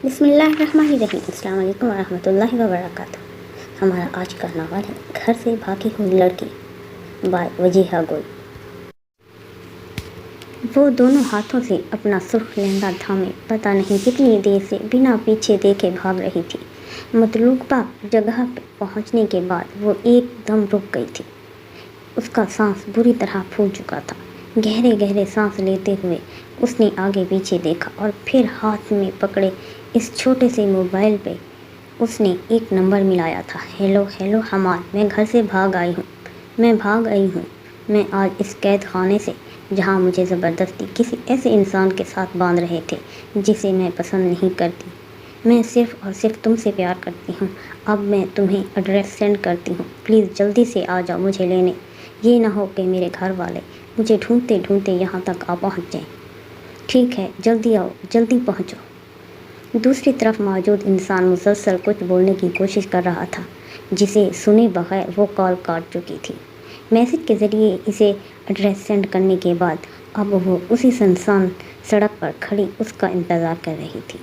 بسم اللہ الرحمن الرحیم۔ السلام علیکم ورحمۃ اللہ وبرکاتہ۔ ہمارا آج کا ناول ہے گھر سے بھاگی ہوئی لڑکی بائے وجیہہ گل۔ وہ دونوں ہاتھوں سے اپنا سرخ لہنگا تھامے پتہ نہیں کتنی دیر سے بنا پیچھے دیکھے بھاگ رہی تھی۔ مطلوبہ جگہ پہ پہنچنے کے بعد وہ ایک دم رک گئی تھی۔ اس کا سانس بری طرح پھول چکا تھا۔ گہرے گہرے سانس لیتے ہوئے اس نے آگے پیچھے دیکھا اور پھر ہاتھ میں پکڑے اس چھوٹے سے موبائل پہ اس نے ایک نمبر ملایا تھا۔ ہیلو حماد، میں گھر سے بھاگ آئی ہوں۔ میں آج اس قید خانے سے، جہاں مجھے زبردستی کسی ایسے انسان کے ساتھ باندھ رہے تھے جسے میں پسند نہیں کرتی۔ میں صرف اور صرف تم سے پیار کرتی ہوں۔ اب میں تمہیں ایڈریس سینڈ کرتی ہوں، پلیز جلدی سے آ جاؤ مجھے لینے۔ یہ نہ ہو کہ میرے گھر والے مجھے ڈھونڈتے ڈھونڈتے یہاں تک آ پہنچ جائیں۔ ٹھیک ہے، جلدی آؤ، جلدی پہنچو۔ دوسری طرف موجود انسان مسلسل کچھ بولنے کی کوشش کر رہا تھا، جسے سنے بغیر وہ کال کاٹ چکی تھی۔ میسج کے ذریعے اسے ایڈریس سینڈ کرنے کے بعد اب وہ اسی سنسان سڑک پر کھڑی اس کا انتظار کر رہی تھی۔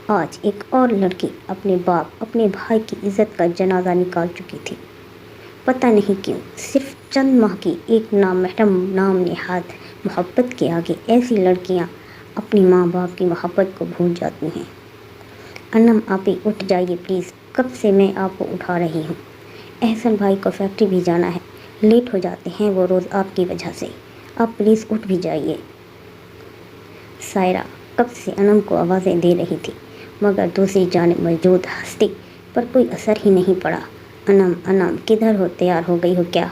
آج ایک اور لڑکی اپنے باپ، اپنے بھائی کی عزت کا جنازہ نکال چکی تھی۔ پتہ نہیں کیوں صرف چند ماہ کی ایک نامحرم نام نہاد محبت کے آگے ایسی لڑکیاں اپنی ماں باپ کی محبت کو بھول جاتی ہیں۔ انم آپی، اٹھ جائیے پلیز، کب سے میں آپ کو اٹھا رہی ہوں۔ احسن بھائی کو فیکٹری بھی جانا ہے، لیٹ ہو جاتے ہیں وہ روز آپ کی وجہ سے۔ آپ پلیز اٹھ بھی جائیے۔ سائرہ کب سے انم کو آوازیں دے رہی تھی، مگر دوسری جانب موجود ہستی پر کوئی اثر ہی نہیں پڑا۔ انم کدھر ہو، تیار ہو گئی ہو کیا؟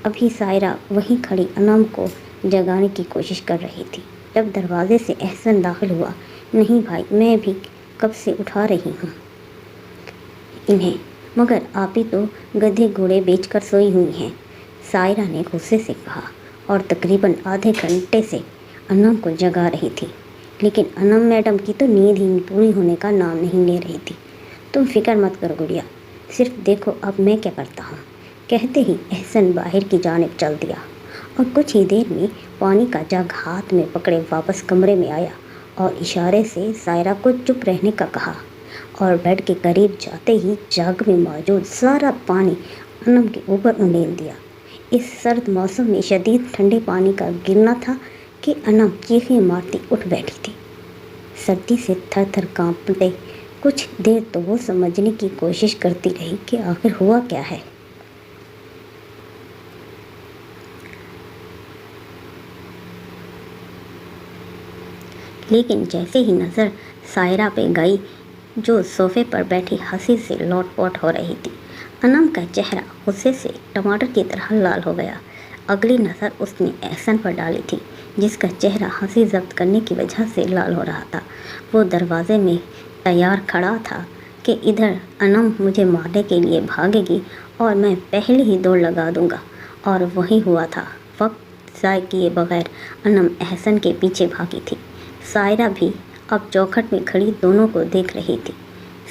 ابھی سائرہ وہیں کھڑی انم کو جگانے کی کوشش کر رہی تھی جب دروازے سے احسن داخل ہوا۔ نہیں بھائی، میں بھی کب سے اٹھا رہی ہوں انہیں، مگر آپ ہی تو گدھے گھوڑے بیچ کر سوئی ہوئی ہیں، سائرہ نے غصے سے کہا، اور تقریباً آدھے گھنٹے سے انم کو جگا رہی تھی، لیکن انم میڈم کی تو نیند ہی پوری ہونے کا نام نہیں لے رہی تھی۔ تم فکر مت کرو گڑیا، صرف دیکھو اب میں کیا کرتا ہوں۔ کہتے ہی احسن باہر کی جانب چل دیا اور کچھ ہی دیر میں پانی کا جگ ہاتھ میں پکڑے واپس کمرے میں آیا اور اشارے سے سائرہ کو چپ رہنے کا کہا، اور بیڈ کے قریب جاتے ہی جگ میں موجود سارا پانی انم کے اوپر انڈیل دیا۔ اس سرد موسم میں شدید ٹھنڈے پانی کا گرنا تھا کہ انم چیخیں مارتی اٹھ بیٹھی تھی، سردی سے تھر تھر کانپتے۔ کچھ دیر تو وہ سمجھنے کی کوشش کرتی رہی کہ آخر ہوا کیا ہے۔ لیکن جیسے ہی نظر سائرہ پہ گئی جو صوفے پر بیٹھی ہنسی سے لوٹ پوٹ ہو رہی تھی، انم کا چہرہ غصے سے ٹماٹر کی طرح لال ہو گیا۔ اگلی نظر اس نے احسن پر ڈالی تھی، جس کا چہرہ ہنسی ضبط کرنے کی وجہ سے لال ہو رہا تھا۔ وہ دروازے میں تیار کھڑا تھا کہ ادھر انم مجھے مارنے کے لیے بھاگے گی اور میں پہلے ہی دوڑ لگا دوں گا، اور وہی ہوا تھا۔ وقت ضائع کیے بغیر انم احسن کے پیچھے بھاگی تھی۔ سائرہ بھی اب چوکھٹ میں کھڑی دونوں کو دیکھ رہی تھی۔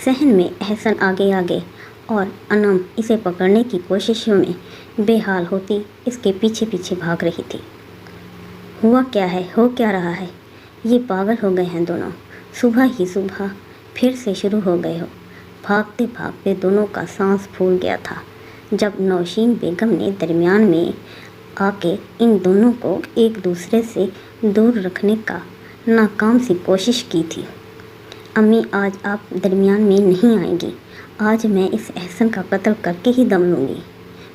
صحن میں احسن آگے اور انم اسے پکڑنے کی کوششوں میں بے حال ہوتی اس کے پیچھے پیچھے بھاگ رہی تھی۔ ہوا کیا ہے، ہو کیا رہا ہے؟ یہ پاگل ہو گئے ہیں دونوں، صبح ہی صبح پھر سے شروع ہو گئے ہو۔ بھاگتے بھاگتے دونوں کا سانس پھول گیا تھا جب نوشین بیگم نے درمیان میں آ کے ان دونوں کو ایک دوسرے سے دور رکھنے کا ناکام سی کوشش کی تھی۔ امی، آج آپ درمیان میں نہیں آئیں گی، آج میں اس احسن کا قتل کر کے ہی دم لوں گی،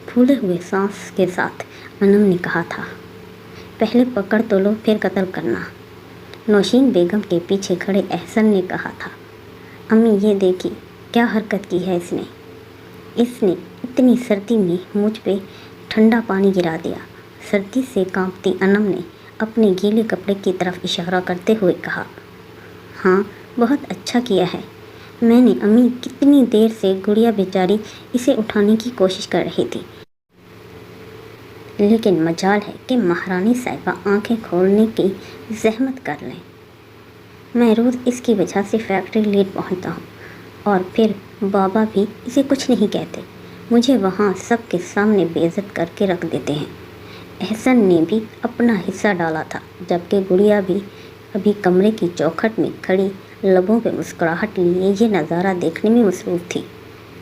پھولے ہوئے سانس کے ساتھ انم نے کہا تھا۔ پہلے پکڑ تو لو، پھر قتل کرنا، نوشین بیگم کے پیچھے کھڑے احسن نے کہا تھا۔ امی یہ دیکھی کیا حرکت کی ہے اس نے اتنی سردی میں مجھ پہ ٹھنڈا پانی گرا دیا۔ سردی سے کانپتی انم نے اپنے گیلے کپڑے کی طرف اشارہ کرتے ہوئے کہا، ہاں بہت اچھا کیا ہے۔ میں نے امی کتنی دیر سے گڑیا بیچاری اسے اٹھانے کی کوشش کر رہی تھی، لیکن مجال ہے کہ مہارانی صاحبہ آنکھیں کھولنے کی زحمت کر لیں۔ میں روز اس کی وجہ سے فیکٹری لیٹ پہنچتا ہوں، اور پھر بابا بھی اسے کچھ نہیں کہتے، مجھے وہاں سب کے سامنے بے عزت کر کے رکھ دیتے ہیں۔ احسن نے بھی اپنا حصہ ڈالا تھا، جبکہ گڑیا بھی ابھی کمرے کی چوکھٹ میں کھڑی लबों पे मुस्कुराहट लिए ये नज़ारा देखने में मसरूफ़ थी।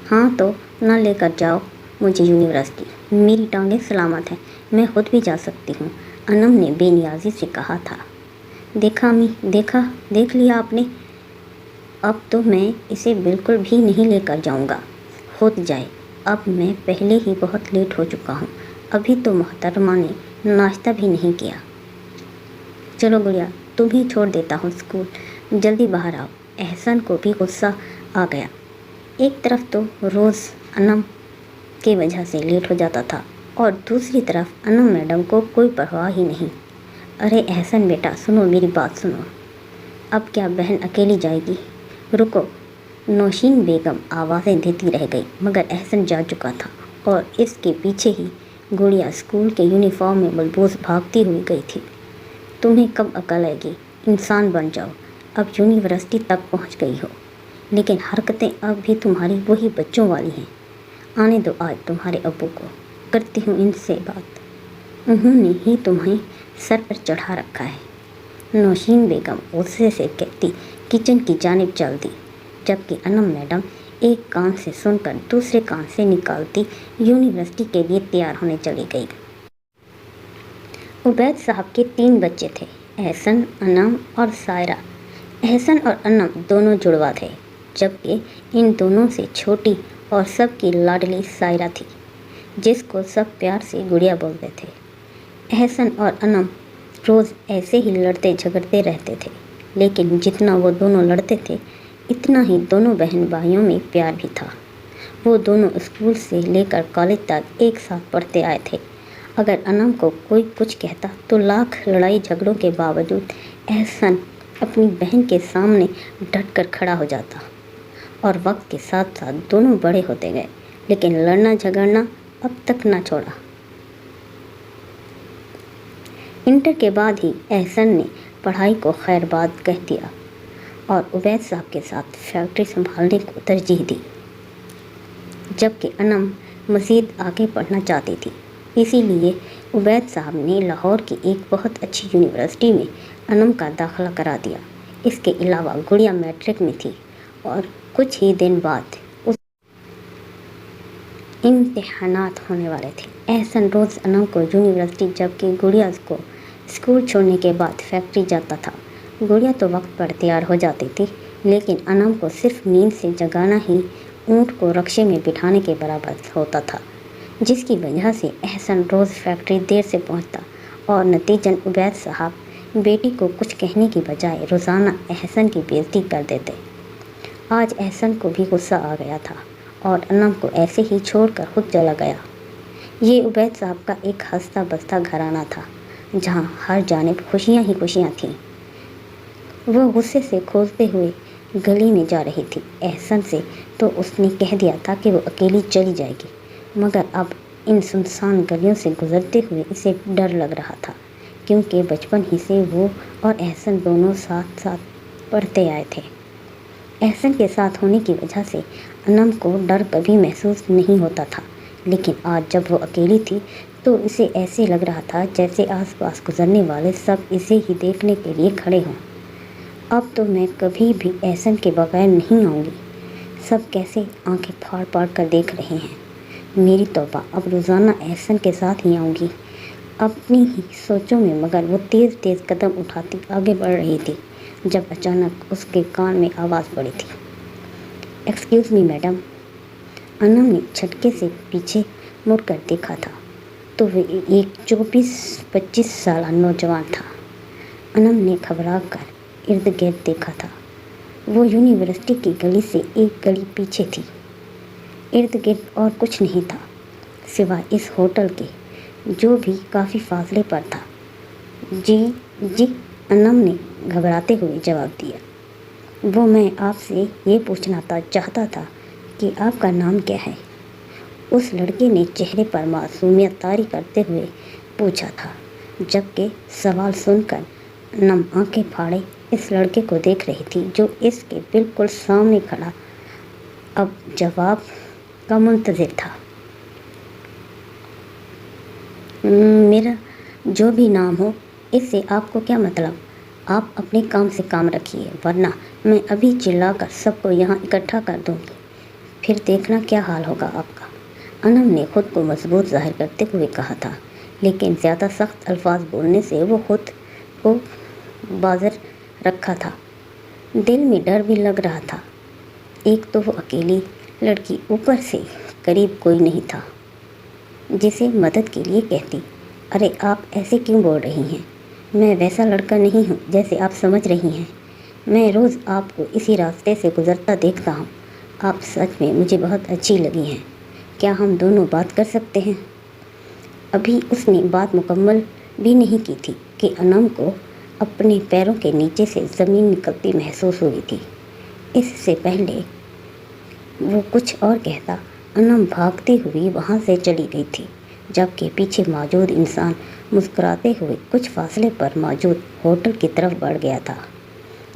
हाँ तो ना लेकर जाओ मुझे यूनिवर्सिटी, मेरी टांगें सलामत हैं, मैं खुद भी जा सकती हूँ, अनम ने बेनियाजी से कहा था। देखा अम्मी, देख लिया आपने, अब तो मैं इसे बिल्कुल भी नहीं लेकर जाऊँगा, होत जाए, अब मैं पहले ही बहुत लेट हो चुका हूँ, अभी तो मोहतरमा ने नाश्ता भी नहीं किया। चलो गुड़िया, तुम्हें छोड़ देता हूँ स्कूल, जल्दी बाहर आओ। एहसन को भी गुस्सा आ गया। एक तरफ तो रोज़ अनम की वजह से लेट हो जाता था और दूसरी तरफ अनम मैडम को कोई परवाह ही नहीं। अरे एहसन बेटा, सुनो मेरी बात सुनो, अब क्या बहन अकेली जाएगी? रुको। नौशीन बेगम आवाज़ें देती रह गई, मगर एहसन जा चुका था और इसके पीछे ही गुड़िया स्कूल के यूनिफॉर्म में बलबूस भागती हुई गई थी। तुम्हें कब अकल आएगी? इंसान बन जाओ, अब यूनिवर्सिटी तक पहुंच गई हो, लेकिन हरकतें अब भी तुम्हारी वही बच्चों वाली हैं। आने दो आज तुम्हारे अब्बू को, करती हूँ इनसे बात, उन्होंने ही तुम्हें सर पर चढ़ा रखा है। नौशीन बेगम गुस्से से कहती किचन की जानिब चल दी, जबकि अनम मैडम एक कान से सुनकर दूसरे कान से निकालती यूनिवर्सिटी के लिए तैयार होने चली गई। उबैद साहब के 3 बच्चे थे, एहसन, अनम और सायरा। एहसन और अनम दोनों जुड़वा थे, जबकि इन दोनों से छोटी और सबकी लाडली सायरा थी, जिसको सब प्यार से गुड़िया बोलते थे। एहसन और अनम रोज़ ऐसे ही लड़ते झगड़ते रहते थे, लेकिन जितना वो दोनों लड़ते थे इतना ही दोनों बहन भाइयों में प्यार भी था। वो दोनों स्कूल से लेकर कॉलेज तक एक साथ पढ़ते आए थे। अगर अनम को कोई कुछ कहता तो लाख लड़ाई झगड़ों के बावजूद एहसन अपनी बहन के सामने डट कर खड़ा हो जाता और वक्त के साथ साथ दोनों बड़े होते गए, लेकिन लड़ना झगड़ना अब तक ना छोड़ा। इंटर के बाद ही एहसन ने पढ़ाई को खैरबाद कह दिया और उबैद साहब के साथ फैक्ट्री संभालने को तरजीह दी, जबकि अनम मज़ीद आगे पढ़ना चाहती थी। इसीलिए उबैद साहब ने लाहौर की एक बहुत अच्छी यूनिवर्सिटी में अनम का दाखिला करा दिया। इसके अलावा गुड़िया मैट्रिक में थी और कुछ ही दिन बाद उस इम्तिहानात होने वाले थे। एहसन रोज़ अनम को यूनिवर्सिटी, जबकि गुड़िया को स्कूल छोड़ने के बाद फैक्ट्री जाता था। गुड़िया तो वक्त पर तैयार हो जाती थी, लेकिन अनम को सिर्फ नींद से जगाना ही ऊँट को रक्शे में बिठाने के बराबर होता था, जिसकी वजह से एहसन रोज़ फैक्ट्री देर से पहुंचता और नतीजन उबैद साहब बेटी को कुछ कहने की बजाय रोज़ाना एहसन की बेइज्जती कर देते। आज एहसन को भी गुस्सा आ गया था और अनम को ऐसे ही छोड़कर खुद चला गया। ये उबैद साहब का एक हंसता बसता घराना था, जहाँ हर जानिब खुशियाँ ही खुशियाँ थीं। वह गुस्से से खोजते हुए गली में जा रही थी। एहसन से तो उसने कह दिया था कि वो अकेली चली जाएगी, मगर अब इन सुनसान गलियों से गुजरते हुए इसे डर लग रहा था, क्योंकि बचपन ही से वो और एहसन दोनों साथ साथ पढ़ते आए थे। एहसन के साथ होने की वजह से अनम को डर कभी महसूस नहीं होता था, लेकिन आज जब वो अकेली थी तो इसे ऐसे लग रहा था जैसे आसपास गुजरने वाले सब इसे ही देखने के लिए खड़े हों। अब तो मैं कभी भी एहसन के बगैर नहीं आऊँगी, सब कैसे आंखें फाड़ फाड़ कर देख रहे हैं। मेरी तौबा, अब रोज़ाना एहसन के साथ ही आऊँगी। अपनी ही सोचों में मगर वो तेज़ तेज़ कदम उठाती आगे बढ़ रही थी, जब अचानक उसके कान में आवाज़ पड़ी थी, एक्सक्यूज़ मी मैडम। अनम ने झटके से पीछे मुड़कर देखा था तो वह एक 24-25 साल नौजवान था। अनम ने घबरा कर इर्द गिर्द देखा था। वो यूनिवर्सिटी की गली से एक गली पीछे थी। इर्द गिर्द और कुछ नहीं था सिवाय इस होटल के, जो भी काफ़ी फासले पर था। जी जी, अनम ने घबराते हुए जवाब दिया। वो मैं आपसे ये पूछना चाहता था कि आपका नाम क्या है? उस लड़के ने चेहरे पर मासूमियत तारी करते हुए पूछा था, जबकि सवाल सुनकर अनम आंखें फाड़े इस लड़के को देख रही थी, जो इसके बिल्कुल सामने खड़ा अब जवाब का मुंतज़िर था। मेरा जो भी नाम हो, इससे आपको क्या मतलब? आप अपने काम से काम रखिए, वरना मैं अभी चिल्ला कर सबको यहाँ इकट्ठा कर दूँगी, फिर देखना क्या हाल होगा आपका। अनम ने खुद को मजबूत जाहिर करते हुए कहा था, लेकिन ज़्यादा सख्त अल्फाज बोलने से वो खुद को बाज़र रखा था। दिल में डर भी लग रहा था। एक तो वो अकेली लड़की, ऊपर से करीब कोई नहीं था जिसे मदद के लिए कहती। अरे आप ऐसे क्यों बोल रही हैं? मैं वैसा लड़का नहीं हूँ जैसे आप समझ रही हैं। मैं रोज़ आपको इसी रास्ते से गुज़रता देखता हूँ। आप सच में मुझे बहुत अच्छी लगी हैं। क्या हम दोनों बात कर सकते हैं? अभी उसने बात मुकम्मल भी नहीं की थी कि अनम को अपने पैरों के नीचे से ज़मीन निकलती महसूस हुई थी। इससे पहले वो कुछ और कहता, अनम भागती हुई वहाँ से चली गई थी, जबकि पीछे मौजूद इंसान मुस्कुराते हुए कुछ फासले पर मौजूद होटल की तरफ बढ़ गया था,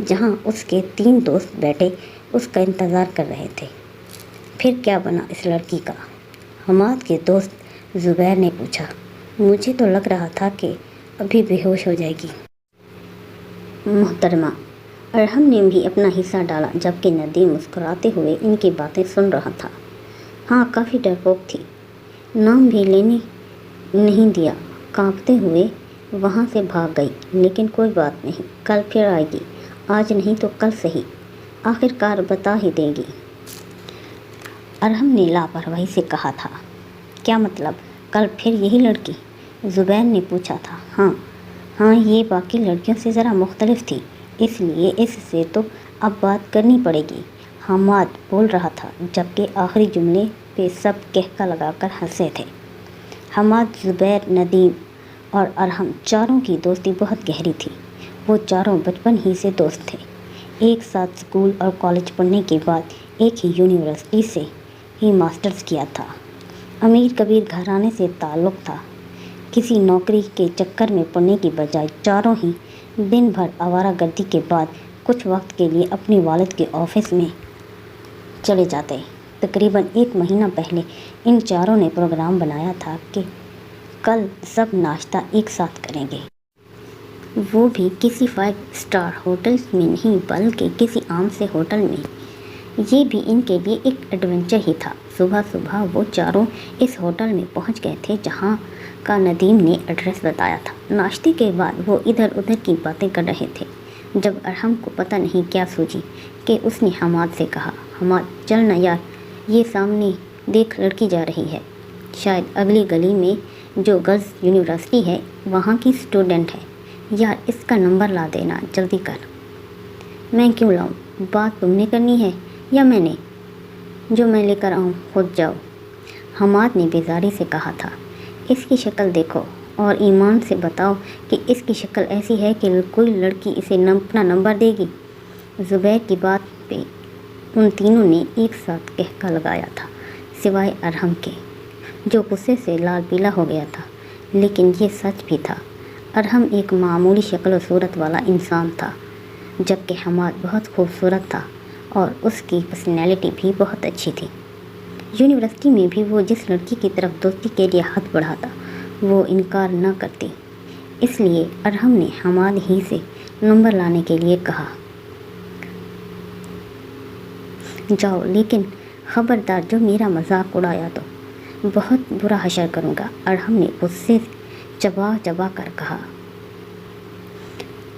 जहाँ उसके 3 दोस्त बैठे उसका इंतज़ार कर रहे थे। फिर क्या बना इस लड़की का? हमाद के दोस्त ज़ुबैर ने पूछा। मुझे तो लग रहा था कि अभी बेहोश हो जाएगी। मोहतरमा, अरहम ने भी अपना हिस्सा डाला, जबकि नदीम मुस्कुराते हुए इनकी बातें सुन रहा था। हाँ, काफ़ी डरपोक थी। नाम भी लेने नहीं दिया। कांपते हुए वहाँ से भाग गई। लेकिन कोई बात नहीं, कल फिर आएगी। आज नहीं तो कल सही, आखिरकार बता ही देगी। अरहम ने लापरवाही से कहा था। क्या मतलब, कल फिर यही लड़की? ज़ुबैर ने पूछा था। हाँ, ये बाकी लड़कियों से ज़रा मुख्तलिफ थी, इसलिए इससे तो अब बात करनी पड़ेगी, हमाद बोल रहा था, जबकि आखिरी जुमले पे सब कहका लगाकर हंसे थे। हमाद, ज़ुबैर, नदीम और अरहम चारों की दोस्ती बहुत गहरी थी। वो चारों बचपन ही से दोस्त थे। एक साथ स्कूल और कॉलेज पढ़ने के बाद एक ही यूनिवर्सिटी से ही मास्टर्स किया था। अमीर कबीर घराने से ताल्लुक़ था। किसी नौकरी के चक्कर में पड़ने की बजाय चारों ही दिन भर आवारागर्दी के बाद कुछ वक्त के लिए अपने वालिद के ऑफिस में चले जाते। तकरीबन 1 महीना पहले इन चारों ने प्रोग्राम बनाया था कि कल सब नाश्ता एक साथ करेंगे, वो भी किसी 5 स्टार होटल में नहीं बल्कि किसी आम से होटल में। ये भी इनके लिए एक एडवेंचर ही था। सुबह सुबह वो चारों इस होटल में पहुंच गए थे, जहां का नदीम ने एड्रेस बताया था। नाश्ते के बाद वो इधर उधर की बातें कर रहे थे, जब अरहम को पता नहीं क्या सूझी कि उसने हमाद से कहा, हमाद चल ना यार, ये सामने देख लड़की जा रही है, शायद अगली गली में जो गर्ल्स यूनिवर्सिटी है वहाँ की स्टूडेंट है। यार इसका नंबर ला देना, जल्दी कर। मैं क्यों लाऊं? बात तुमने करनी है या मैंने? जो मैं लेकर आऊँ खुद जाओ, हमाद ने बेजारी से कहा था। इसकी शक्ल देखो और ईमान से बताओ कि इसकी शक्ल ऐसी है कि कोई लड़की इसे अपना नंबर देगी? ज़ुबैर की बात पे उन तीनों ने एक साथ कहका लगाया था, सिवाय अरहम के, जो गुस्से से लाल पीला हो गया था। लेकिन ये सच भी था। अरहम एक मामूली शक्ल और सूरत वाला इंसान था, जबकि हमाद बहुत खूबसूरत था और उसकी पर्सनैलिटी भी बहुत अच्छी थी। यूनिवर्सिटी में भी वो जिस लड़की की तरफ दोस्ती के लिए हाथ बढ़ाता, वो इनकार न करती। इसलिए अरहम ने हमाद ही से नंबर लाने के लिए कहा। जाओ, लेकिन ख़बरदार जो मेरा मजाक उड़ाया तो बहुत बुरा हशर करूँगा, अरहम ने गुस्से चबा चबा कर कहा।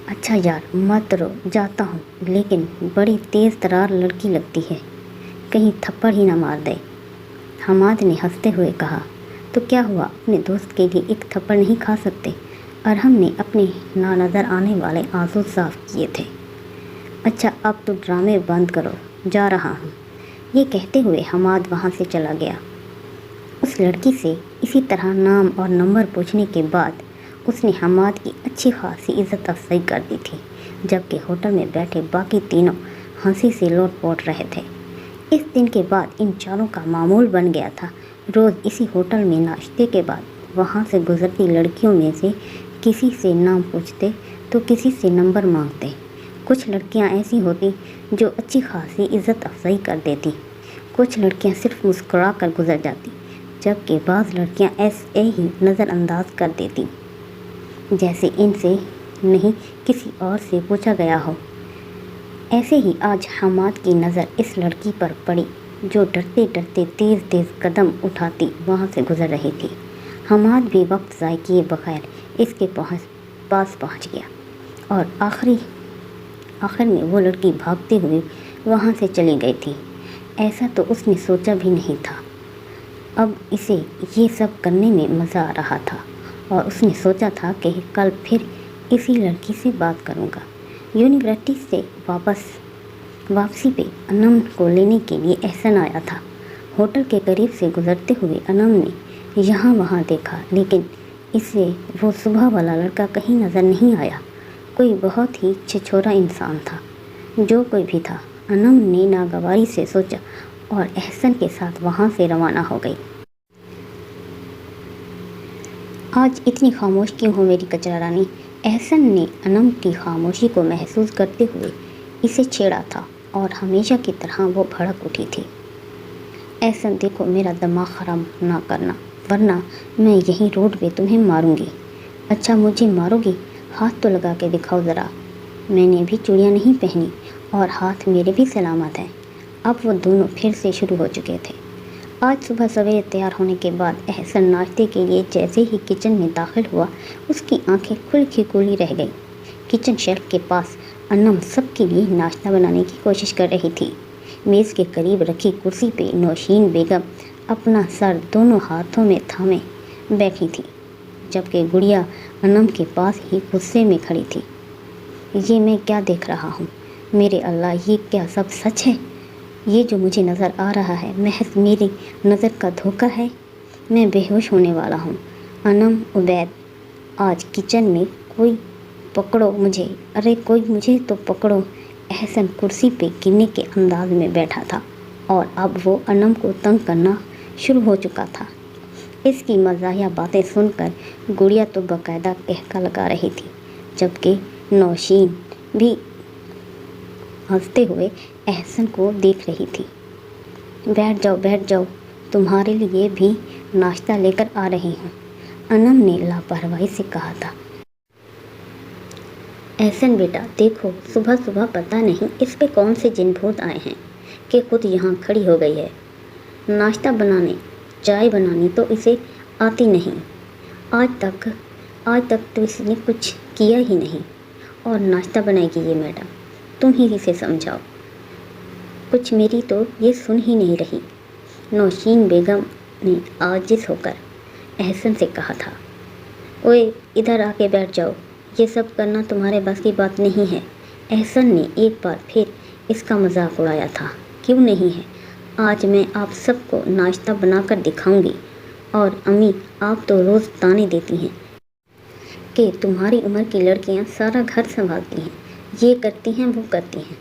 अच्छा यार मत रो, जाता हूँ, लेकिन बड़ी तेज़ तरार लड़की लगती है, कहीं थप्पड़ ही ना मार दे। हमाद ने हंसते हुए कहा। तो क्या हुआ, अपने दोस्त के लिए एक थप्पड़ नहीं खा सकते? अरहम ने अपने ना नज़र आने वाले आंसू साफ किए थे। अच्छा अब तो ड्रामे बंद करो, जा रहा हूँ। ये कहते हुए हमाद वहाँ से चला गया। उस लड़की से इसी तरह नाम और नंबर पूछने के बाद उसने हमाद की अच्छी खासी इज़्ज़त अफजाई कर दी थी, जबकि होटल में बैठे बाकी तीनों हंसी से लोट पोट रहे थे। इस दिन के बाद इन चारों का मामूल बन गया था। रोज़ इसी होटल में नाश्ते के बाद वहाँ से गुजरती लड़कियों में से किसी से नाम पूछते तो किसी से नंबर मांगते। कुछ लड़कियाँ ऐसी होती जो अच्छी खासी इज़्ज़त अफजाई कर देती, कुछ लड़कियाँ सिर्फ मुस्कुरा कर गुजर जाती, जबकि बाज़ लड़कियाँ ऐसे ही नज़रअंदाज कर देती, जैसे इनसे नहीं کسی اور سے پوچھا گیا ہو۔ ایسے ہی آج حماد کی نظر اس لڑکی پر پڑی جو ڈرتے ڈرتے تیز تیز قدم اٹھاتی وہاں سے گزر رہی تھی۔ حماد بھی وقت ضائع کیے بغیر اس کے پاس پہنچ گیا اور آخر میں وہ لڑکی بھاگتے ہوئے وہاں سے چلی گئی تھی۔ ایسا تو اس نے سوچا بھی نہیں تھا۔ اب اسے یہ سب کرنے میں مزہ آ رہا تھا اور اس نے سوچا تھا کہ کل پھر اسی لڑکی سے بات کروں گا۔ یونیورسٹی سے واپسی پہ انم کو لینے کے لیے احسن آیا تھا۔ ہوٹل کے قریب سے گزرتے ہوئے انم نے یہاں وہاں دیکھا لیکن اسے وہ صبح والا لڑکا کہیں نظر نہیں آیا۔ کوئی بہت ہی چھچورا انسان تھا۔ جو کوئی بھی تھا، انم نے ناگواری سے سوچا اور احسن کے ساتھ وہاں سے روانہ ہو گئی۔ آج اتنی خاموش کیوں ہو میری کچرا رانی؟ احسن نے انم کی خاموشی کو محسوس کرتے ہوئے اسے چھیڑا تھا اور ہمیشہ کی طرح وہ بھڑک اٹھی تھی۔ احسن دیکھو، میرا دماغ خراب نہ کرنا ورنہ میں یہیں روڈ پہ تمہیں ماروں گی۔ اچھا مجھے مارو گی؟ ہاتھ تو لگا کے دکھاؤ ذرا۔ میں نے بھی چوڑیاں نہیں پہنی اور ہاتھ میرے بھی سلامت ہیں۔ اب وہ دونوں پھر سے شروع ہو چکے تھے۔ آج صبح سویرے تیار ہونے کے بعد احسن ناشتے کے لیے جیسے ہی کچن میں داخل ہوا اس کی آنکھیں کھل کھلی رہ گئیں۔ کچن شیلف کے پاس انم سب کے لیے ناشتہ بنانے کی کوشش کر رہی تھی۔ میز کے قریب رکھی کرسی پہ نوشین بیگم اپنا سر دونوں ہاتھوں میں تھامے بیٹھی تھی جبکہ گڑیا انم کے پاس ہی غصے میں کھڑی تھی۔ یہ میں کیا دیکھ رہا ہوں؟ میرے اللہ، یہ کیا سب سچ ہے؟ یہ جو مجھے نظر آ رہا ہے محض میری نظر کا دھوکہ ہے؟ میں بے ہوش ہونے والا ہوں۔ انم، عبید، آج کچن میں کوئی پکڑو مجھے، ارے کوئی مجھے تو پکڑو۔ احسن کرسی پہ گرنے کے انداز میں بیٹھا تھا اور اب وہ انم کو تنگ کرنا شروع ہو چکا تھا۔ اس کی مزاحیہ باتیں سن کر گڑیا تو باقاعدہ قہقہ لگا رہی تھی جبکہ نوشین بھی ہنستے ہوئے احسن کو دیکھ رہی تھی۔ بیٹھ جاؤ، تمہارے لیے بھی ناشتہ لے کر آ رہی ہوں، انم نے لاپرواہی سے کہا تھا۔ احسن بیٹا دیکھو، صبح صبح پتہ نہیں اس پہ کون سے جن بھوت آئے ہیں کہ خود یہاں کھڑی ہو گئی ہے۔ ناشتہ بنانے، چائے بنانی تو اسے آتی نہیں۔ آج تک تو اس نے کچھ کیا ہی نہیں اور ناشتہ بنائے گی یہ میڈم؟ تم ہی اسے سمجھاؤ۔ کچھ میری تو یہ سن ہی نہیں رہی، نوشین بیگم نے عاجز ہو کر احسن سے کہا تھا۔ اوئے ادھر آ کے بیٹھ جاؤ، یہ سب کرنا تمہارے بس کی بات نہیں ہے۔ احسن نے ایک بار پھر اس کا مذاق اڑایا تھا۔ کیوں نہیں ہے؟ آج میں آپ سب کو ناشتہ بنا کر دکھاؤں گی۔ اور امی، آپ تو روز تانے دیتی ہیں کہ تمہاری عمر کی لڑکیاں سارا گھر سنبھالتی ہیں، یہ کرتی ہیں وہ کرتی ہیں۔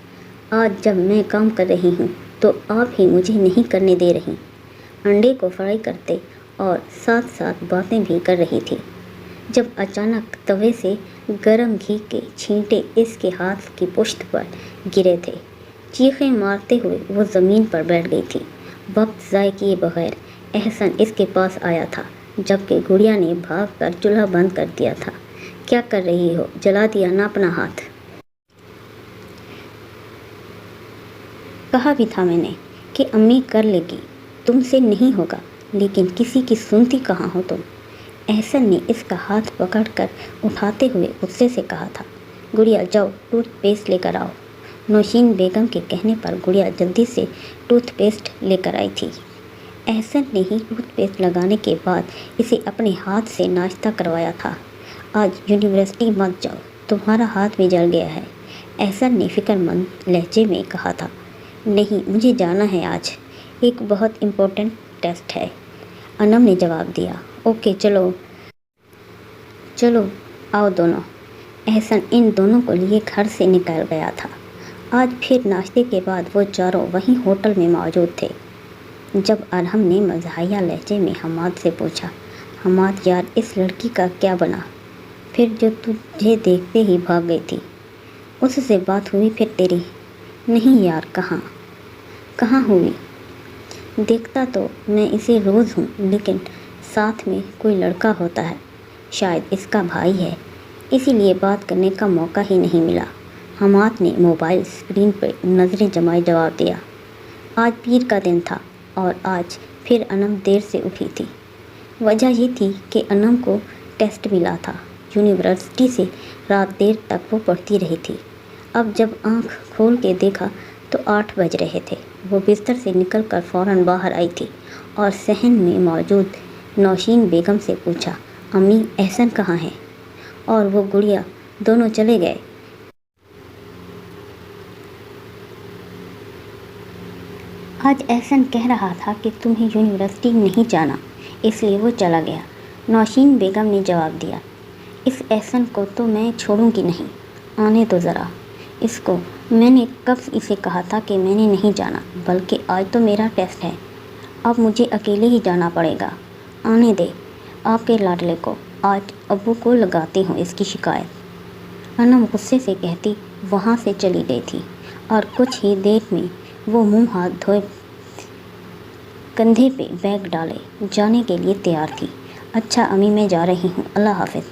آج جب میں کام کر رہی ہوں تو آپ ہی مجھے نہیں کرنے دے رہی۔ انڈے کو فرائی کرتے اور ساتھ ساتھ باتیں بھی کر رہی تھی جب اچانک توے سے گرم گھی کے چھینٹے اس کے ہاتھ کی پشت پر گرے تھے۔ چیخیں مارتے ہوئے وہ زمین پر بیٹھ گئی تھی۔ وقت ضائع کیے بغیر احسن اس کے پاس آیا تھا جبکہ گڑیا نے بھاگ کر چولہا بند کر دیا تھا۔ کیا کر رہی ہو؟ جلا دیا نا اپنا ہاتھ؟ کہا بھی تھا میں نے کہ امی کر لے گی، تم سے نہیں ہوگا، لیکن کسی کی سنتی کہاں ہو تم؟ احسن نے اس کا ہاتھ پکڑ کر اٹھاتے ہوئے غصے سے کہا تھا۔ گڑیا جاؤ ٹوتھ پیسٹ لے کر آؤ۔ نوشین بیگم کے کہنے پر گڑیا جلدی سے ٹوتھ پیسٹ لے کر آئی تھی۔ احسن نے ہی ٹوتھ پیسٹ لگانے کے بعد اسے اپنے ہاتھ سے ناشتہ کروایا تھا۔ آج یونیورسٹی مت جاؤ، تمہارا ہاتھ بھی جل گیا ہے، احسن نے فکر مند لہجے میں کہا تھا۔ نہیں، مجھے جانا ہے، آج ایک بہت امپورٹنٹ ٹیسٹ ہے، انم نے جواب دیا۔ اوکے چلو آؤ دونوں۔ احسن ان دونوں کو لیے گھر سے نکل گیا تھا۔ آج پھر ناشتے کے بعد وہ چاروں وہیں ہوٹل میں موجود تھے۔ جب ارحم نے مزاحیہ لہجے میں حماد سے پوچھا، حماد یار اس لڑکی کا کیا بنا؟ پھر جو تجھے دیکھتے ہی بھاگ گئی تھی، اس سے بات ہوئی پھر تیری؟ نہیں یار، کہاں ہوئی؟ دیکھتا تو میں اسے روز ہوں، لیکن ساتھ میں کوئی لڑکا ہوتا ہے، شاید اس کا بھائی ہے، اسی لیے بات کرنے کا موقع ہی نہیں ملا۔ حماد نے موبائل اسکرین پر نظریں جمائے جواب دیا، آج پیر کا دن تھا اور آج پھر انم دیر سے اٹھی تھی۔ وجہ یہ تھی کہ انم کو ٹیسٹ ملا تھا۔ یونیورسٹی سے رات دیر تک وہ پڑھتی رہی تھی۔ اب جب آنکھ کھول کے دیکھا تو 8 بج رہے تھے۔ وہ بستر سے نکل کر فوراً باہر آئی تھی اور صحن میں موجود نوشین بیگم سے پوچھا، امی احسن کہاں ہے اور وہ گڑیا دونوں چلے گئے؟ آج احسن کہہ رہا تھا کہ تمہیں یونیورسٹی نہیں جانا، اس لیے وہ چلا گیا، نوشین بیگم نے جواب دیا۔ اس احسن کو تو میں چھوڑوں گی نہیں، آنے دو ذرا اس کو، میں نے کب اسے کہا تھا کہ میں نے نہیں جانا، بلکہ آج تو میرا ٹیسٹ ہے، اب مجھے اکیلے ہی جانا پڑے گا، آنے دے آپ کے لاڈلے کو، آج ابو کو لگاتی ہوں اس کی شکایت۔ انم غصے سے کہتی وہاں سے چلی گئی تھی اور کچھ ہی دیر میں وہ منہ ہاتھ دھوئے کندھے پہ بیگ ڈالے جانے کے لیے تیار تھی۔ اچھا امی میں جا رہی ہوں، اللہ حافظ،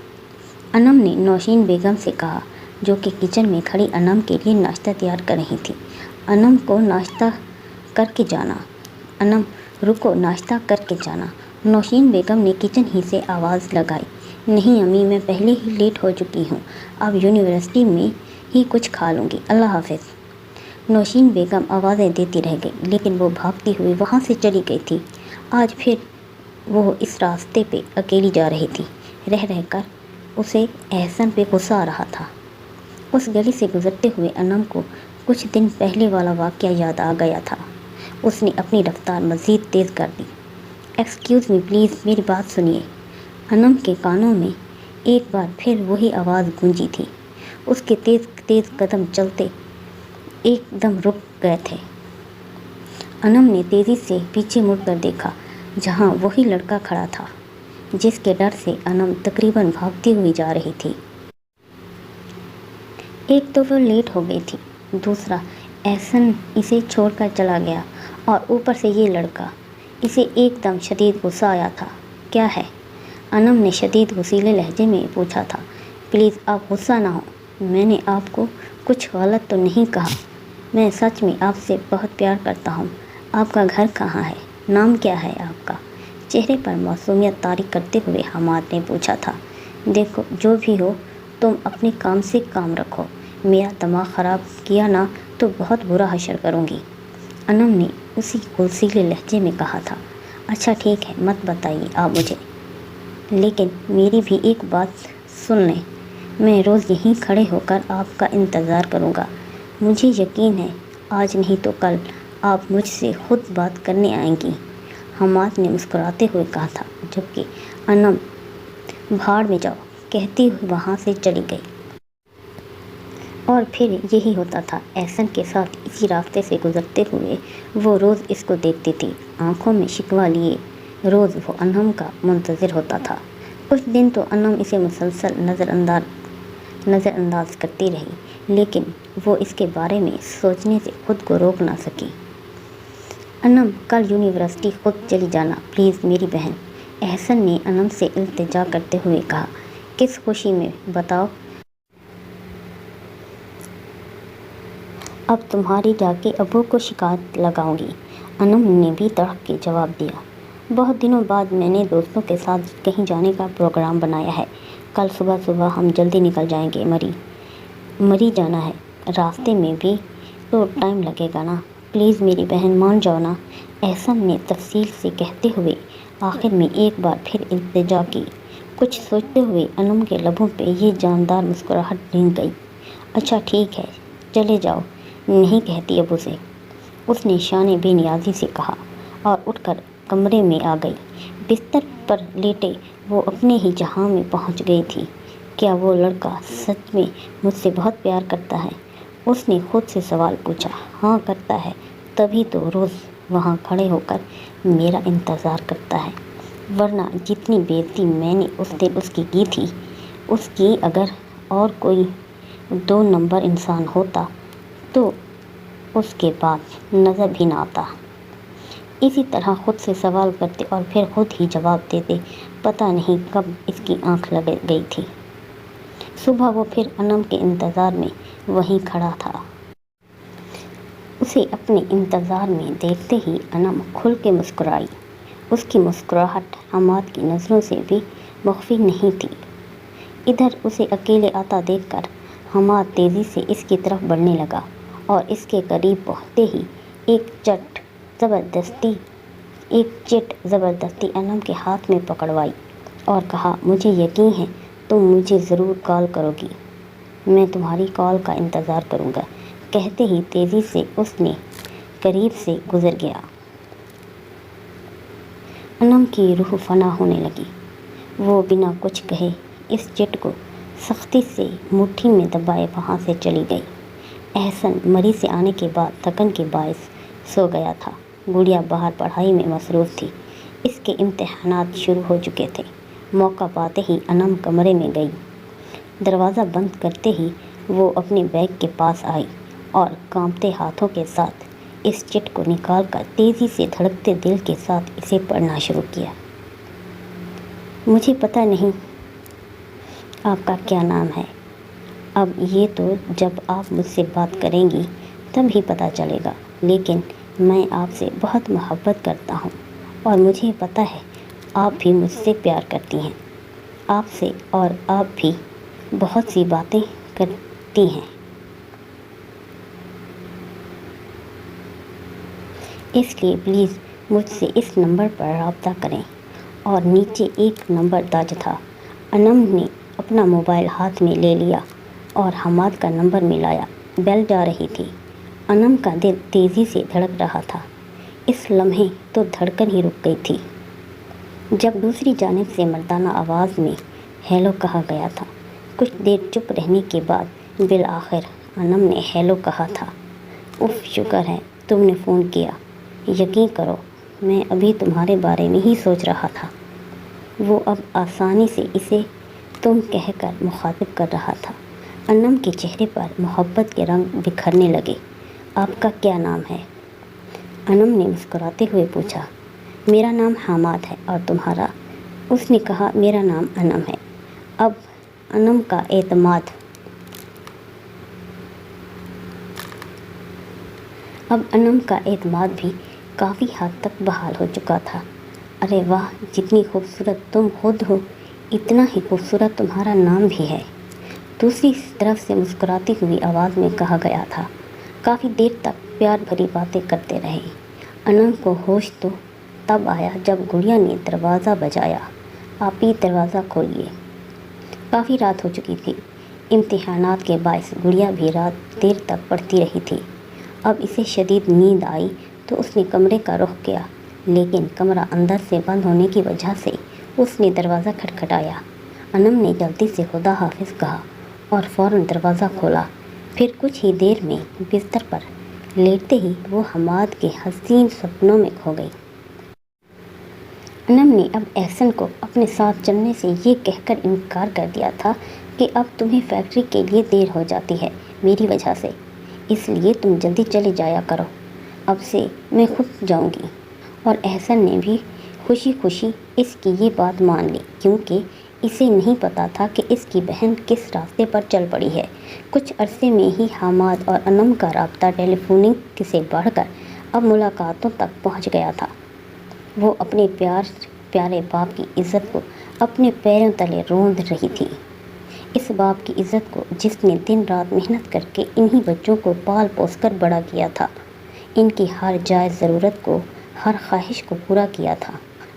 انم نے نوشین بیگم سے کہا، جو کہ کچن میں کھڑی انم کے لیے ناشتہ تیار کر رہی تھی۔ انم کو ناشتہ کر کے جانا، انم رکو ناشتہ کر کے جانا، نوشین بیگم نے کچن ہی سے آواز لگائی۔ نہیں امی میں پہلے ہی لیٹ ہو چکی ہوں، اب یونیورسٹی میں ہی کچھ کھا لوں گی، اللہ حافظ۔ نوشین بیگم آوازیں دیتی رہ گئی لیکن وہ بھاگتی ہوئی وہاں سے چلی گئی تھی۔ آج پھر وہ اس راستے پہ اکیلی جا رہی تھی، رہ رہ کر اسے احسن پہ غصہ آ رہا تھا۔ اس گلی سے گزرتے ہوئے انم کو کچھ دن پہلے والا واقعہ یاد آ گیا تھا۔ اس نے اپنی رفتار مزید تیز کر دی۔ ایکسکیوز می پلیز، میری بات سنیے۔ انم کے کانوں میں ایک بار پھر وہی آواز گونجی تھی۔ اس کے تیز تیز قدم چلتے ایک دم رک گئے تھے۔ انم نے تیزی سے پیچھے مڑ کر دیکھا، جہاں وہی لڑکا کھڑا تھا جس کے ڈر سے انم تقریباً بھاگتی ہوئی جا رہی تھی۔ ایک تو وہ لیٹ ہو گئی تھی، دوسرا احسن اسے چھوڑ کر چلا گیا اور اوپر سے یہ لڑکا۔ اسے ایک دم شدید غصہ آیا تھا۔ کیا ہے؟ انم نے شدید غصیلے لہجے میں پوچھا تھا۔ پلیز آپ غصہ نہ ہوں، میں نے آپ کو کچھ غلط تو نہیں کہا، میں سچ میں آپ سے بہت پیار کرتا ہوں۔ آپ کا گھر کہاں ہے؟ نام کیا ہے آپ کا؟ چہرے پر معصومیت طاری کرتے ہوئے حماد نے پوچھا تھا۔ دیکھو جو بھی ہو تم اپنے کام سے کام رکھو، میرا دماغ خراب کیا نا تو بہت برا حشر کروں گی، انم نے اسی غصیلے لہجے میں کہا تھا۔ اچھا ٹھیک ہے، مت بتائیے آپ مجھے، لیکن میری بھی ایک بات سن لیں، میں روز یہیں کھڑے ہو کر آپ کا انتظار کروں گا، مجھے یقین ہے آج نہیں تو کل آپ مجھ سے خود بات کرنے آئیں گی، حماد نے مسکراتے ہوئے کہا تھا، جبکہ انم بھاڑ میں جاؤ کہتی ہوئی وہاں سے چلی گئی۔ اور پھر یہی ہوتا تھا، احسن کے ساتھ اسی راستے سے گزرتے ہوئے وہ روز اس کو دیکھتی تھی، آنکھوں میں شکوہ لیے روز وہ انم کا منتظر ہوتا تھا۔ کچھ دن تو انم اسے مسلسل نظر انداز کرتی رہی، لیکن وہ اس کے بارے میں سوچنے سے خود کو روک نہ سکی۔ انم کل یونیورسٹی خود چلی جانا پلیز میری بہن، احسن نے انم سے التجا کرتے ہوئے کہا۔ کس خوشی میں بتاؤ؟ اب تمہاری جا کے ابو کو شکایت لگاؤں گی، انم نے بھی تڑپ کے جواب دیا۔ بہت دنوں بعد میں نے دوستوں کے ساتھ کہیں جانے کا پروگرام بنایا ہے، کل صبح ہم جلدی نکل جائیں گے، مری جانا ہے، راستے میں بھی تو ٹائم لگے گا نا، پلیز میری بہن مان جاؤ نا، احسن نے تفصیل سے کہتے ہوئے آخر میں ایک بار پھر التجا کی۔ کچھ سوچتے ہوئے انم کے لبوں پہ یہ جاندار مسکراہٹ رنگ گئی۔ اچھا ٹھیک ہے چلے جاؤ، نہیں کہتی ابو سے، اس نے شان بے نیازی سے کہا اور اٹھ کر کمرے میں آ گئی۔ بستر پر لیٹے وہ اپنے ہی جہاں میں پہنچ گئی تھی۔ کیا وہ لڑکا سچ میں مجھ سے بہت پیار کرتا ہے؟ اس نے خود سے سوال پوچھا۔ ہاں کرتا ہے، تبھی تو روز وہاں کھڑے ہو کر میرا انتظار کرتا ہے، ورنہ جتنی بےعزتی میں نے اس دن اس کی تھی، اس کی اگر اور کوئی 2 نمبر انسان ہوتا تو اس کے بعد نظر بھی نہ آتا۔ اسی طرح خود سے سوال کرتے اور پھر خود ہی جواب دیتے، پتہ نہیں کب اس کی آنکھ لگ گئی تھی۔ صبح وہ پھر انم کے انتظار میں وہیں کھڑا تھا۔ اسے اپنے انتظار میں دیکھتے ہی انم کھل کے مسکرائی۔ اس کی مسکراہٹ حماد کی نظروں سے بھی مخفی نہیں تھی۔ ادھر اسے اکیلے آتا دیکھ کر حماد تیزی سے اس کی طرف بڑھنے لگا اور اس کے قریب پہنچتے ہی ایک چٹ زبردستی انم کے ہاتھ میں پکڑوائی اور کہا، مجھے یقین ہے تم مجھے ضرور کال کرو گی، میں تمہاری کال کا انتظار کروں گا۔ کہتے ہی تیزی سے اس نے قریب سے گزر گیا۔ انم کی روح فنا ہونے لگی۔ وہ بنا کچھ کہے اس چٹ کو سختی سے مٹھی میں دبائے وہاں سے چلی گئی۔ احسن مری سے آنے کے بعد تھکن کے باعث سو گیا تھا۔ گڑیا باہر پڑھائی میں مصروف تھی۔ اس کے امتحانات شروع ہو چکے تھے۔ موقع پاتے ہی انم کمرے میں گئی۔ دروازہ بند کرتے ہی وہ اپنے بیگ کے پاس آئی اور کانپتے ہاتھوں کے ساتھ اس چٹ کو نکال کر تیزی سے دھڑکتے دل کے ساتھ اسے پڑھنا شروع کیا۔ مجھے پتہ نہیں آپ کا کیا نام ہے، اب یہ تو جب آپ مجھ سے بات کریں گی تب ہی پتہ چلے گا، لیکن میں آپ سے بہت محبت کرتا ہوں اور مجھے پتہ ہے آپ بھی مجھ سے پیار کرتی ہیں۔ آپ سے اور آپ بھی بہت سی باتیں کرتی ہیں، اس لیے پلیز مجھ سے اس نمبر پر رابطہ کریں۔ اور نیچے ایک نمبر درج تھا۔ انم نے اپنا موبائل ہاتھ میں لے لیا اور حماد کا نمبر ملایا۔ بیل جا رہی تھی۔ انم کا دل تیزی سے دھڑک رہا تھا۔ اس لمحے تو دھڑکن ہی رک گئی تھی جب دوسری جانب سے مردانہ آواز میں ہیلو کہا گیا تھا۔ کچھ دیر چپ رہنے کے بعد بالآخر انم نے ہیلو کہا تھا۔ اف، شکر ہے تم نے فون کیا، یقین کرو میں ابھی تمہارے بارے میں ہی سوچ رہا تھا۔ وہ اب آسانی سے اسے تم کہہ کر مخاطب کر رہا تھا۔ انم کے چہرے پر محبت کے رنگ بکھرنے لگے۔ آپ کا کیا نام ہے؟ انم نے مسکراتے ہوئے پوچھا۔ میرا نام حماد ہے، اور تمہارا؟ اس نے کہا، میرا نام انم ہے۔ اب انم کا اعتماد بھی کافی حد تک بحال ہو چکا تھا۔ ارے واہ، جتنی خوبصورت تم خود ہو اتنا ہی خوبصورت تمہارا نام بھی ہے، دوسری طرف سے مسکراتی ہوئی آواز میں کہا گیا تھا۔ کافی دیر تک پیار بھری باتیں کرتے رہے۔ انم کو ہوش تو تب آیا جب گڑیا نے دروازہ بجایا۔ آپی، دروازہ کھولیے۔ کافی رات ہو چکی تھی۔ امتحانات کے باعث گڑیا بھی رات دیر تک پڑھتی رہی تھی۔ اب اسے شدید نیند آئی تو اس نے کمرے کا رخ کیا، لیکن کمرہ اندر سے بند ہونے کی وجہ سے اس نے دروازہ کھٹکھٹایا۔ انم نے جلدی سے خدا حافظ کہا اور فوراً دروازہ کھولا۔ پھر کچھ ہی دیر میں بستر پر لیٹتے ہی وہ حماد کے حسین سپنوں میں کھو گئی۔ انم نے اب احسن کو اپنے ساتھ چلنے سے یہ کہہ کر انکار کر دیا تھا کہ اب تمہیں فیکٹری کے لیے دیر ہو جاتی ہے میری وجہ سے، اس لیے تم جلدی چلے جایا کرو، اب سے میں خود جاؤں گی۔ اور احسن نے بھی خوشی خوشی اس کی یہ بات مان لی، کیونکہ اسے نہیں پتا تھا کہ اس کی بہن کس راستے پر چل پڑی ہے۔ کچھ عرصے میں ہی حماد اور انم کا رابطہ ٹیلی فوننگ سے بڑھ کر اب ملاقاتوں تک پہنچ گیا تھا۔ وہ اپنے پیارے باپ کی عزت کو اپنے پیروں تلے روند رہی تھی، اس باپ کی عزت کو جس نے دن رات محنت کر کے انہی بچوں کو پال پوس کر بڑا کیا تھا، ان کی ہر جائز ضرورت کو، ہر خواہش کو پورا کیا تھا،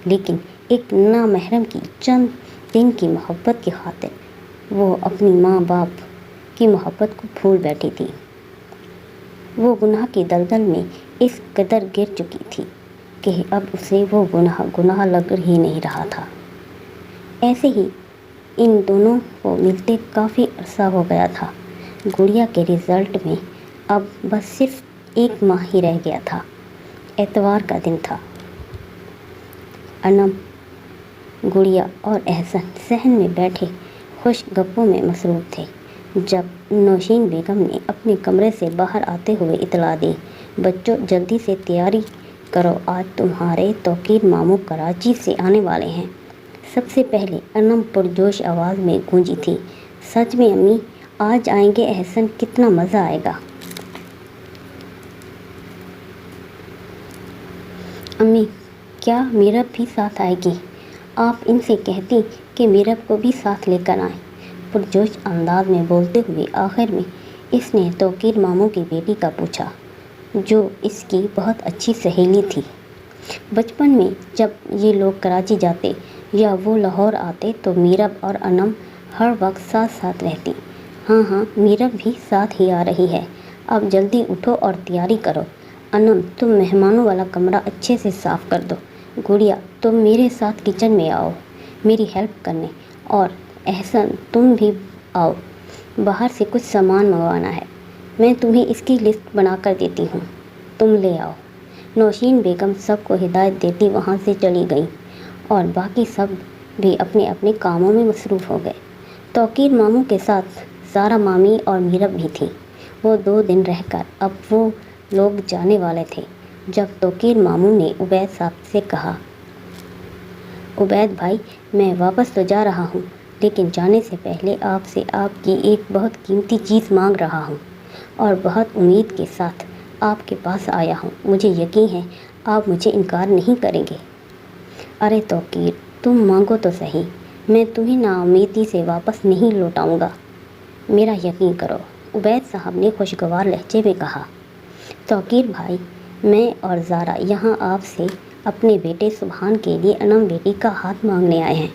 لیکن ایک نامحرم کی چند دن کی محبت کی خاطر وہ اپنی ماں باپ کی محبت کو بھول بیٹھی تھی۔ وہ گناہ کی دلدل میں اس قدر گر چکی تھی کہ اب اسے وہ گناہ لگ ہی نہیں رہا تھا۔ ایسے ہی ان دونوں کو ملتے کافی عرصہ ہو گیا تھا۔ گڑیا کے رزلٹ میں اب بس صرف 1 ماہ ہی رہ گیا تھا۔ اتوار کا دن تھا۔ انم، گڑیا اور احسن صحن میں بیٹھے خوش گپوں میں مصروف تھے جب نوشین بیگم نے اپنے کمرے سے باہر آتے ہوئے اطلاع دی، بچوں جلدی سے تیاری کرو، آج تمہارے توقیر ماموں کراچی سے آنے والے ہیں۔ سب سے پہلے انم پرجوش آواز میں گونجی تھی۔ सच में अम्मी, आज आएंगे एहसन, कितना मज़ा आएगा। अम्मी, क्या मीरब भी साथ आएगी? आप इनसे कहती कि मीरब को भी साथ लेकर आएं। पुरजोश अंदाज में बोलते हुए आखिर में इसने तौकीर मामू की बेटी का पूछा, जो इसकी बहुत अच्छी सहेली थी। बचपन में जब ये लोग कराची जाते या वो लाहौर आते तो मीरब और अनम हर वक्त साथ साथ रहती। हाँ, मीरब भी साथ ही आ रही है। अब जल्दी उठो और तैयारी करो। अनम, तुम मेहमानों वाला कमरा अच्छे से साफ़ कर दो। गुड़िया, तुम मेरे साथ किचन में आओ मेरी हेल्प करने। और एहसन, तुम भी आओ, बाहर से कुछ सामान मंगवाना है। मैं तुम्हें इसकी लिस्ट बना कर देती हूँ, तुम ले आओ। नौशीन बेगम सबको हिदायत देती वहाँ से चली गई और बाकी सब भी अपने अपने कामों में मसरूफ़ हो गए। तौकीर मामू के साथ सारा मामी और मीरब भी थी। वो 2 दिन रहकर अब वो लोग जाने वाले थे जब तौकीर मामू ने उबैद साहब से कहा, उबैद भाई, मैं वापस तो जा रहा हूँ, लेकिन जाने से पहले आपसे आपकी एक बहुत कीमती चीज़ मांग रहा हूँ और बहुत उम्मीद के साथ आपके पास आया हूँ। मुझे यकीन है आप मुझे इनकार नहीं करेंगे। अरे तौकीर, तुम मांगो तो सही, मैं तुम्हें नाउम्मीदी से वापस नहीं लौटाऊँगा, मेरा यकीन करो, उबैद साहब ने खुशगवार लहजे में कहा। तौकीर भाई, मैं और ज़ारा यहाँ आपसे अपने बेटे सुभान के लिए अनम बेटी का हाथ मांगने आए हैं।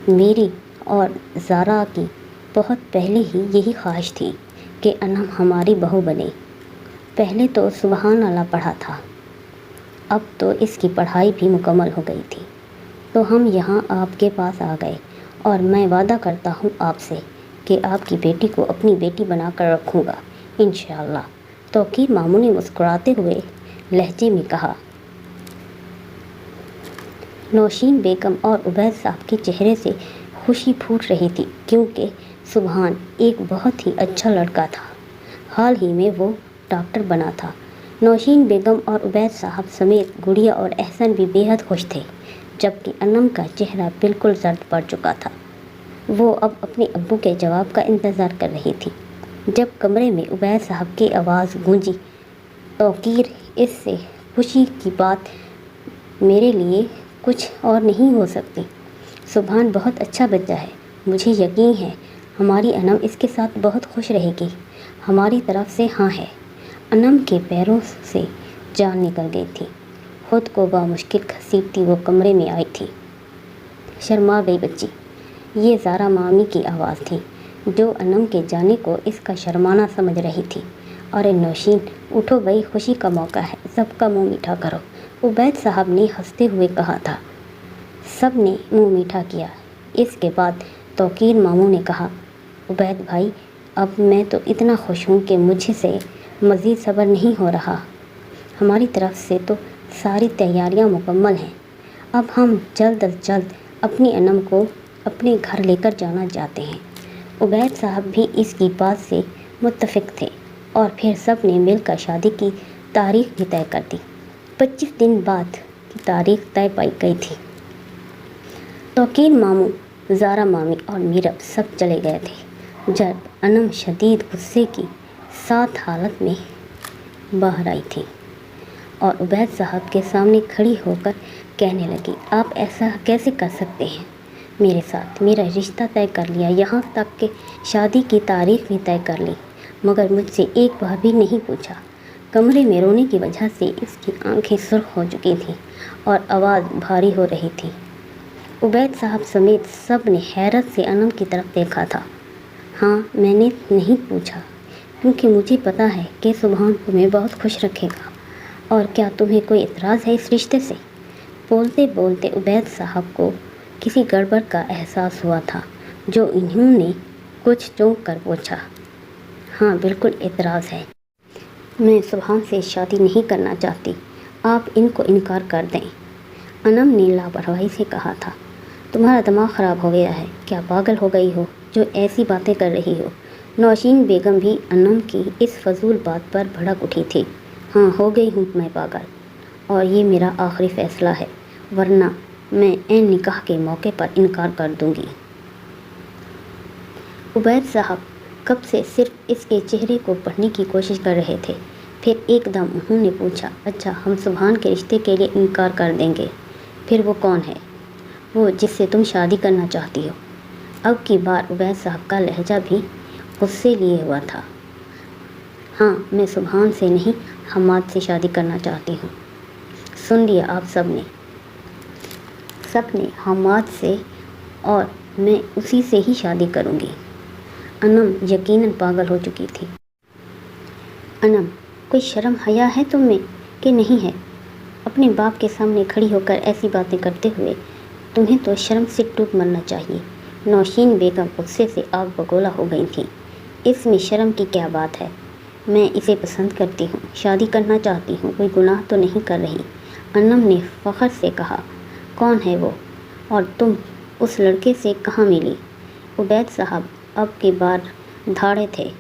मेरी और ज़ारा की बहुत पहले ही यही ख्वाहिश थी कि अनम हमारी बहू बने। पहले तो सुभान अल्लाह पढ़ा था, अब तो इसकी पढ़ाई भी मुकम्मल हो गई थी, तो हम यहाँ आपके पास आ गए और मैं वादा करता हूँ आपसे कि आपकी बेटी को अपनी बेटी बनाकर रखूँगा इंशाअल्लाह। तौकीर मामू ने मुस्कुराते हुए लहजे में कहा। नौशीन बेगम और उबैद साहब के चेहरे से खुशी फूट रही थी, क्योंकि सुभान एक बहुत ही अच्छा लड़का था। हाल ही में वो डॉक्टर बना था। नौशीन बेगम और उबैद साहब समेत गुड़िया और एहसन भी बेहद खुश थे, जबकि अनम का चेहरा बिल्कुल जर्द पड़ चुका था। वो अब अपने अब्बू के जवाब का इंतज़ार कर रही थी। जब कमरे में उबैद साहब की आवाज़ गूंजी, तौकीर, इससे खुशी की बात मेरे लिए कुछ और नहीं हो सकती। सुभान बहुत अच्छा बच्चा है, मुझे यकीन है हमारी अनम इसके साथ बहुत खुश रहेगी। हमारी तरफ से हाँ है। अनम के पैरों से जान निकल गई थी। खुद को बामुश्किल घसीटती वो कमरे में आई थी। शर्मा गई बच्ची, ये ज़ारा मामी की आवाज़ थी, जो अनम के जाने को इसका शर्माना समझ रही थी। अरे नौशीन, उठो भाई, खुशी का मौका है, सबका मुंह मीठा करो, उबैद साहब ने हंसते हुए कहा था। सब ने मुंह मीठा किया। इसके बाद तौकीर मामू ने कहा, उबैद भाई, अब मैं तो इतना खुश हूँ कि मुझे से मज़ीद सब्र नहीं हो रहा। हमारी तरफ से तो सारी तैयारियाँ मुकम्मल हैं। अब हम जल्द अज जल्द अपनी अनम को अपने घर लेकर जाना चाहते हैं। उबैद साहब भी इसकी बात से मुत्तफ़िक थे और फिर सब ने मिलकर शादी की तारीख भी तय कर दी। 25 दिन बाद की तारीख तय पाई गई थी। तौकीर मामू, ज़ारा मामी और मीरब सब चले गए थे जब अनम शदीद गुस्से की साथ हालत में बाहर आई थी और उबैद साहब के सामने खड़ी होकर कहने लगी, आप ऐसा कैसे कर सकते हैं मेरे साथ? मेरा रिश्ता तय कर लिया, यहाँ तक कि शादी की तारीख भी तय कर ली, मगर मुझसे एक बार भी नहीं पूछा। कमरे में रोने की वजह से इसकी आंखें सुर्ख हो चुकी थीं और आवाज़ भारी हो रही थी। उबैद साहब समेत सब ने हैरत से अनम की तरफ देखा था। हाँ, मैंने नहीं पूछा क्योंकि मुझे पता है कि सुभान तुम्हें बहुत खुश रखेगा। और क्या तुम्हें कोई इतराज़ है इस रिश्ते से? बोलते बोलते उबैद साहब को किसी गड़बड़ का एहसास हुआ था, जो इन्होंने कुछ चौंक कर पूछा। हाँ, बिल्कुल इतराज़ है। मैं सुभान से शादी नहीं करना चाहती, आप इनको इनकार कर दें। अनम ने लापरवाही से कहा था। तुम्हारा दिमाग ख़राब हो गया है क्या? पागल हो गई हो जो ऐसी बातें कर रही हो? नौशीन बेगम भी अनम की इस फजूल बात पर भड़क उठी थी। हाँ, हो गई हूँ मैं पागल, और ये मेरा आखिरी फ़ैसला है, वरना मैं ऐन निकाह के मौके पर इनकार कर दूँगी। उबैद साहब कब से सिर्फ इसके चेहरे को पढ़ने की कोशिश कर रहे थे। फिर एकदम उन्होंने पूछा, अच्छा हम सुभान के रिश्ते के लिए इनकार कर देंगे, फिर वो कौन है? वो जिससे तुम शादी करना चाहती हो। अब की बार उबैद साहब का लहजा भी गुस्से लिए हुआ था। हाँ, मैं सुभान से नहीं हमाद से शादी करना चाहती हूँ। सुन लिया आप सबने हमाद से, और मैं उसी से ही शादी करूँगी। अनम यकीनन पागल हो चुकी थी। अनम, कोई शर्म हया है तुम में कि नहीं है? अपने बाप के सामने खड़ी होकर ऐसी बातें करते हुए तुम्हें तो शर्म से टूट मरना चाहिए। नौशीन बेगम गुस्से से आग बगोला हो गई थी। इसमें शर्म की क्या बात है? मैं इसे पसंद करती हूँ, शादी करना चाहती हूँ, कोई गुनाह तो नहीं कर रही। अनम ने फ़ख्र से कहा। कौन है वो, और तुम उस लड़के से कहाँ मिली? उबैद साहब अब की बार धाड़े थे।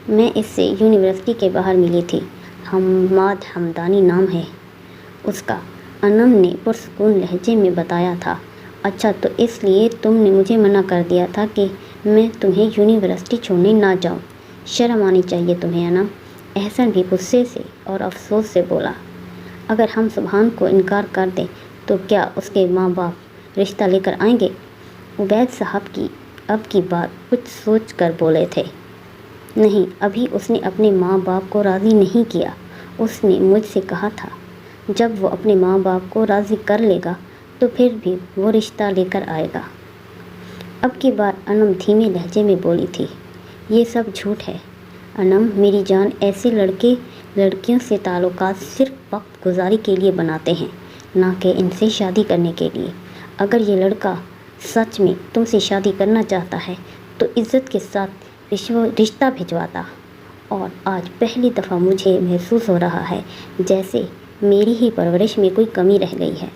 मैं इससे यूनिवर्सिटी के बाहर मिली थी। हमाद हमदानी नाम है उसका, अनम ने पुरसुकून लहजे में बताया था। अच्छा, तो इसलिए तुमने मुझे मना कर दिया था कि मैं तुम्हें यूनिवर्सिटी छोड़ने ना जाऊँ। शर्म आनी चाहिए तुम्हें अनम। एहसन भी गुस्से से और अफसोस से बोला। अगर हम सुभान को इनकार कर दें तो क्या उसके माँ बाप रिश्ता लेकर आएंगे? उबैद साहब की अब की बात कुछ सोच कर बोले थे। नहीं, अभी उसने अपने माँ बाप को राज़ी नहीं किया। उसने मुझसे कहा था जब वो अपने माँ बाप को राज़ी कर लेगा तो फिर भी वो रिश्ता लेकर आएगा। अब की बार अनम धीमे लहजे में बोली थी, ये सब झूठ है अनम मेरी जान। ऐसे लड़के लड़कियों से ताल्लुकात सिर्फ वक्त गुजारी के लिए बनाते हैं, ना कि इनसे शादी करने के लिए। अगर ये लड़का सच में तुमसे शादी करना चाहता है तो इज़्ज़त के साथ रिश्ता भिजवाता। और आज पहली दफ़ा मुझे महसूस हो रहा है जैसे मेरी ही परवरिश में कोई कमी रह गई है।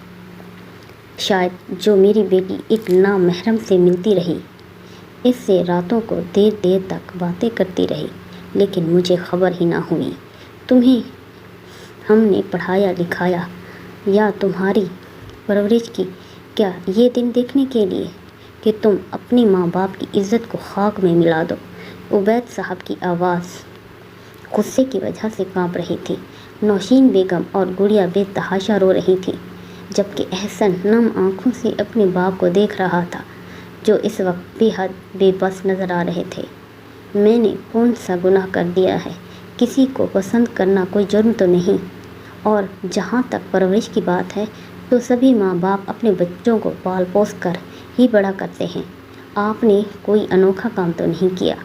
शायद जो मेरी बेटी एक नामहरम से मिलती रही, इससे रातों को देर देर तक बातें करती रही, लेकिन मुझे खबर ही ना हुई। तुम्हें हमने पढ़ाया लिखाया या तुम्हारी परवरिश की क्या ये दिन देखने के लिए कि तुम अपने माँ बाप की इज़्ज़त को खाक में मिला दो? उबैद साहब की आवाज़ गुस्से की वजह से कांप रही थी। नौशीन बेगम और गुड़िया बेतहाशा रो रही थी, जबकि एहसन नम आँखों से अपने बाप को देख रहा था, जो इस वक्त बेहद बेबस नज़र आ रहे थे। मैंने कौन सा गुनाह कर दिया है? किसी को पसंद करना कोई जुर्म तो नहीं। और जहाँ तक परवरिश की बात है तो सभी माँ बाप अपने बच्चों को पाल पोस कर ही बड़ा करते हैं। आपने कोई अनोखा काम तो नहीं किया।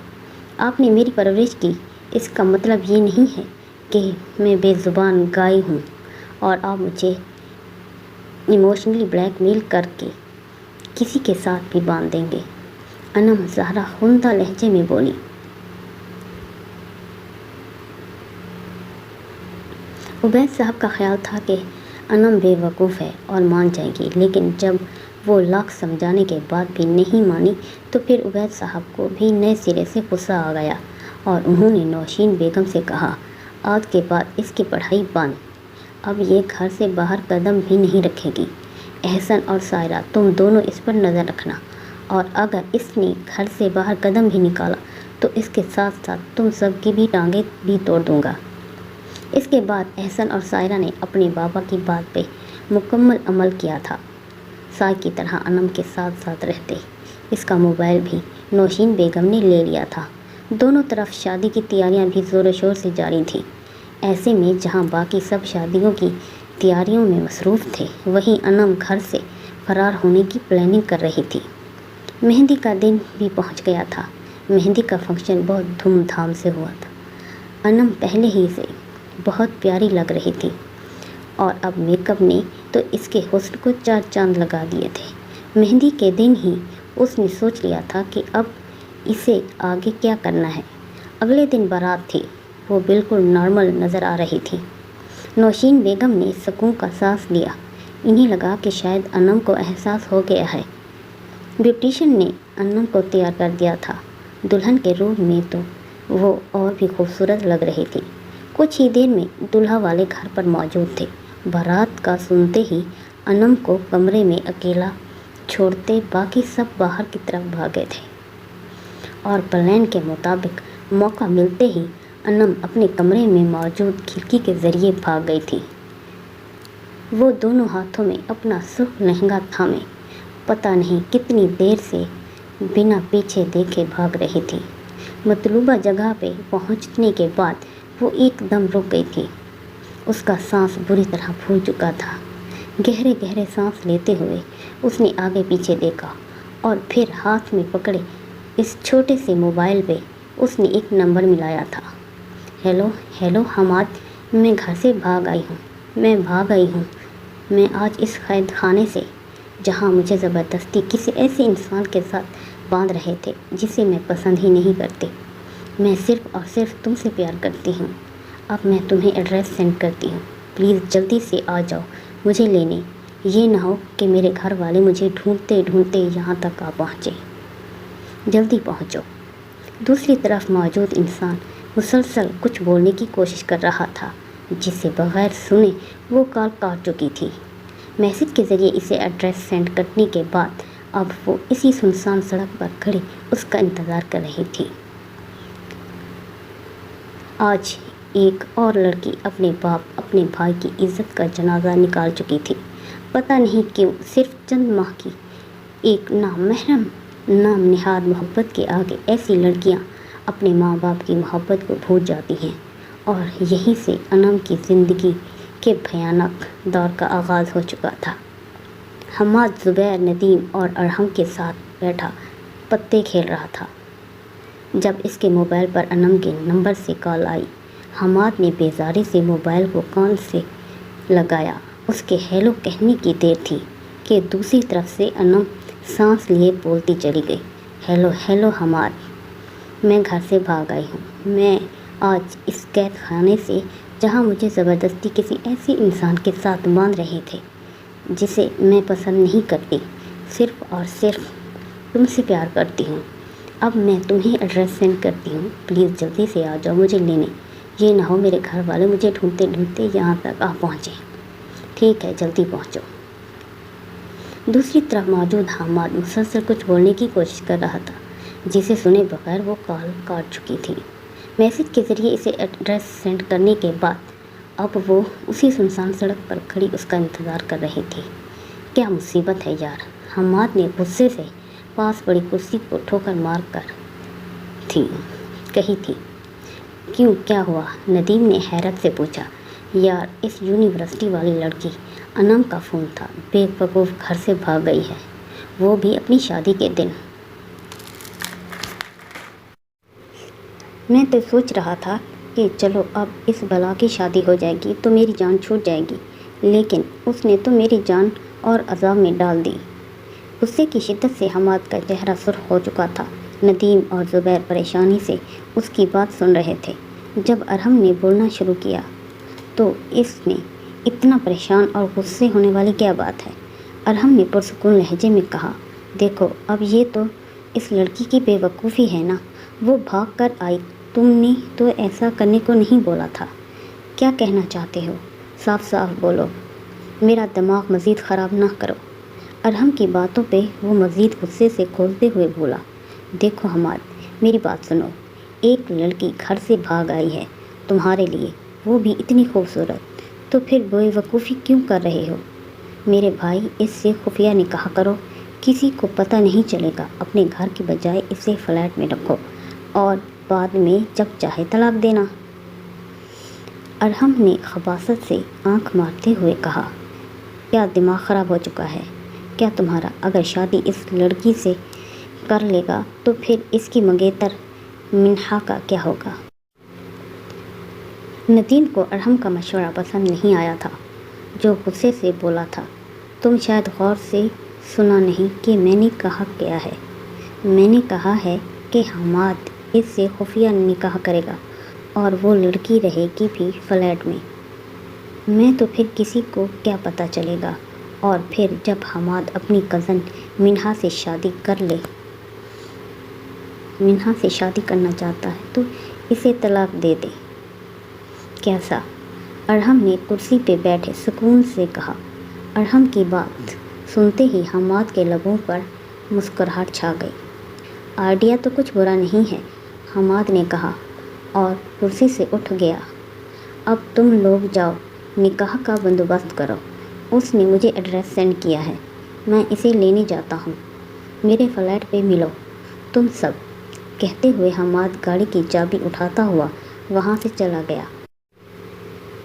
आपने मेरी परवरिश की, इसका मतलब ये नहीं है कि मैं बेज़ुबान गाय हूँ और आप मुझे इमोशनली ब्लैकमेल करके किसी के साथ भी बांध देंगे। अनम ज़हरा खुंदा लहजे में बोली। उबैद साहब का ख्याल था कि अनम बेवकूफ़ है और मान जाएगी, लेकिन जब वो लाख समझाने के बाद भी नहीं मानी तो फिर उबैद साहब को भी नए सिरे से गुस्सा आ गया और उन्होंने नौशीन बेगम से कहा, आज के बाद इसकी पढ़ाई बंद। अब ये घर से बाहर कदम भी नहीं रखेगी। एहसन और सायरा, तुम दोनों इस पर नज़र रखना, और अगर इसने घर से बाहर कदम भी निकाला तो इसके साथ साथ तुम सब की भी टांगें भी तोड़ दूँगा। इसके बाद एहसन और सायरा ने अपने बाबा की बात पे मुकम्मल अमल किया था। साय की तरह अनम के साथ साथ रहते। इसका मोबाइल भी नौशीन बेगम ने ले लिया था। दोनों तरफ शादी की तैयारियां भी ज़ोर शोर से जारी थी। ऐसे में जहां बाकी सब शादियों की तैयारियों में मसरूफ़ थे, वहीं अनम घर से फ़रार होने की प्लानिंग कर रही थी। मेहंदी का दिन भी पहुंच गया था। मेहंदी का फंक्शन बहुत धूमधाम से हुआ था। अनम पहले ही से बहुत प्यारी लग रही थी और अब मेकअप ने तो इसके हुस्न को चार चांद लगा दिए थे। मेहंदी के दिन ही उसने सोच लिया था कि अब इसे आगे क्या करना है। अगले दिन बारात थी। वो बिल्कुल नॉर्मल नज़र आ रही थी। नौशीन बेगम ने सुकून का सांस लिया। इन्हें लगा कि शायद अनम को एहसास हो गया है। ब्यूटिशियन ने अनम को तैयार कर दिया था। दुल्हन के रूप में तो वो और भी खूबसूरत लग रही थी। कुछ ही देर में दूल्हा वाले घर पर मौजूद थे। बारात का सुनते ही अनम को कमरे में अकेला छोड़ते बाकी सब बाहर की तरफ भागे थे। और प्लान के मुताबिक मौका मिलते ही अनम अपने कमरे में मौजूद खिड़की के ज़रिए भाग गई थी। वो दोनों हाथों में अपना सुर्ख लहंगा थामे पता नहीं कितनी देर से बिना पीछे देखे भाग रही थी। मतलूबा जगह पे पहुंचने के बाद वो एकदम रुक गई थी। उसका सांस बुरी तरह फूल चुका था। गहरे गहरे सांस लेते हुए उसने आगे पीछे देखा और फिर हाथ में पकड़े इस छोटे से मोबाइल पे उसने एक नंबर मिलाया था। हेलो हेलो हमाद, मैं घर से भाग आई हूँ। मैं आज इस कैद खाने से, जहाँ मुझे ज़बरदस्ती किसी ऐसे इंसान के साथ बांध रहे थे जिसे मैं पसंद ही नहीं करती। मैं सिर्फ़ और सिर्फ तुमसे प्यार करती हूँ। अब मैं तुम्हें एड्रेस सेंड करती हूँ। प्लीज़ जल्दी से आ जाओ मुझे लेने। ये ना हो कि मेरे घर वाले मुझे ढूंढते ढूंढते यहाँ तक आ पहुँचे। जल्दी पहुँचो। दूसरी तरफ मौजूद इंसान मुसलसल कुछ बोलने की कोशिश कर रहा था, जिसे बगैर सुने वो कॉल काट चुकी थी। मैसेज के ज़रिए इसे एड्रेस सेंड करने के बाद अब वो इसी सुनसान सड़क पर खड़ी उसका इंतज़ार कर रही थी। आज एक और लड़की अपने बाप, अपने भाई की इज़्ज़त का जनाजा निकाल चुकी थी। पता नहीं क्यों सिर्फ चंद माह की एक नामहरम, नाम निहाद मोहब्बत के आगे ऐसी लड़कियां अपने माँ बाप की मोहब्बत को भूल जाती हैं। और यहीं से अनम की ज़िंदगी के भयानक दौर का आगाज़ हो चुका था। हमाद ज़ुबैर, नदीम और अरहम के साथ बैठा पत्ते खेल रहा था जब इसके मोबाइल पर अनम के नंबर से कॉल आई। हमाद ने बेजारी से मोबाइल को कान से लगाया। उसके हेलो कहने की देर थी कि दूसरी तरफ से अनम सांस लिए बोलती चली गई। हेलो हेलो हमाद, मैं घर से भाग आई हूँ। मैं आज इस कैद खाने से, जहाँ मुझे ज़बरदस्ती किसी ऐसे इंसान के साथ बांध रहे थे जिसे मैं पसंद नहीं करती, सिर्फ़ और सिर्फ तुमसे प्यार करती हूँ। अब मैं तुम्हें एड्रेस सेंड करती हूँ। प्लीज़ जल्दी से आ जाओ मुझे लेने। ये ना हो मेरे घर वाले मुझे ढूंढते ढूंढते यहाँ तक आ पहुँचे। ठीक है, जल्दी पहुँचो। दूसरी तरफ मौजूद हमाद मुसलसल कुछ बोलने की कोशिश कर रहा था, जिसे सुने बगैर वो कॉल काट चुकी थी। मैसेज के ज़रिए इसे एड्रेस सेंड करने के बाद अब वो उसी सुनसान सड़क पर खड़ी उसका इंतज़ार कर रही थी। क्या मुसीबत है यार, हमाद ने गुस्से से पास पड़ी कुर्सी को ठोकर मार कर कही थी। क्यों, क्या हुआ? नदीम ने हैरत से पूछा। यार, इस यूनिवर्सिटी वाली लड़की अनम का फ़ोन था। बेवकूफ़ घर से भाग गई है, वो भी अपनी शादी के दिन। मैं तो सोच रहा था कि चलो अब इस बला की शादी हो जाएगी तो मेरी जान छूट जाएगी, लेकिन उसने तो मेरी जान और अज़ाब में डाल दी। गुस्से की शिद्दत से हमाद का चेहरा सुर्ख हो चुका था। नदीम और ज़ुबैर परेशानी से उसकी बात सुन रहे थे। जब अरहम ने बोलना शुरू किया तो इसमें इतना परेशान और गुस्से होने वाली क्या बात है? अरहम ने पुरसुकून लहजे में कहा, देखो अब ये तो इस लड़की की बेवकूफ़ी है ना, वो भाग कर आई, तुमने तो ऐसा करने को नहीं बोला था। क्या कहना चाहते हो? साफ साफ बोलो, मेरा दिमाग मज़ीद ख़राब ना करो। अरहम की बातों पे वो मज़ीद गुस्से से खोलते हुए बोला, देखो हमाद, मेरी बात सुनो। एक लड़की घर से भाग आई है तुम्हारे लिए, वो भी इतनी खूबसूरत, तो फिर बेवकूफ़ी क्यों कर रहे हो? मेरे भाई, इससे खुफिया निकाह करो, किसी को पता नहीं चलेगा। अपने घर की बजाय इसे फ्लैट में रखो और बाद में जब चाहे तलाक देना। अरहम ने खबासत से आंख मारते हुए कहा, क्या दिमाग ख़राब हो चुका है क्या तुम्हारा? अगर शादी इस लड़की से कर लेगा तो फिर इसकी मंगेतर मिन्हा का क्या होगा? नदीम को अरहम का मशवरा पसंद नहीं आया था, जो गुस्से से बोला था, तुम शायद गौर से सुना नहीं कि मैंने कहा क्या है। मैंने कहा है कि हमाद इससे खुफिया निकाह करेगा और वो लड़की रहेगी भी फ्लैट में। मैं तो फिर किसी को क्या पता चलेगा। और फिर जब हमाद अपनी कज़न मिन्हा से शादी करना चाहता है तो इसे तलाक दे दे। कैसा? अरहम ने कुर्सी पे बैठे सुकून से कहा। अरहम की बात सुनते ही हमाद के लबों पर मुस्कुराहट छा गई। आइडिया तो कुछ बुरा नहीं है, हमाद ने कहा और कुर्सी से उठ गया। अब तुम लोग जाओ, निकाह का बंदोबस्त करो। उसने मुझे एड्रेस सेंड किया है, मैं इसे लेने जाता हूँ। मेरे फ्लैट पे मिलो तुम सब, कहते हुए हमाद गाड़ी की चाबी उठाता हुआ वहाँ से चला गया।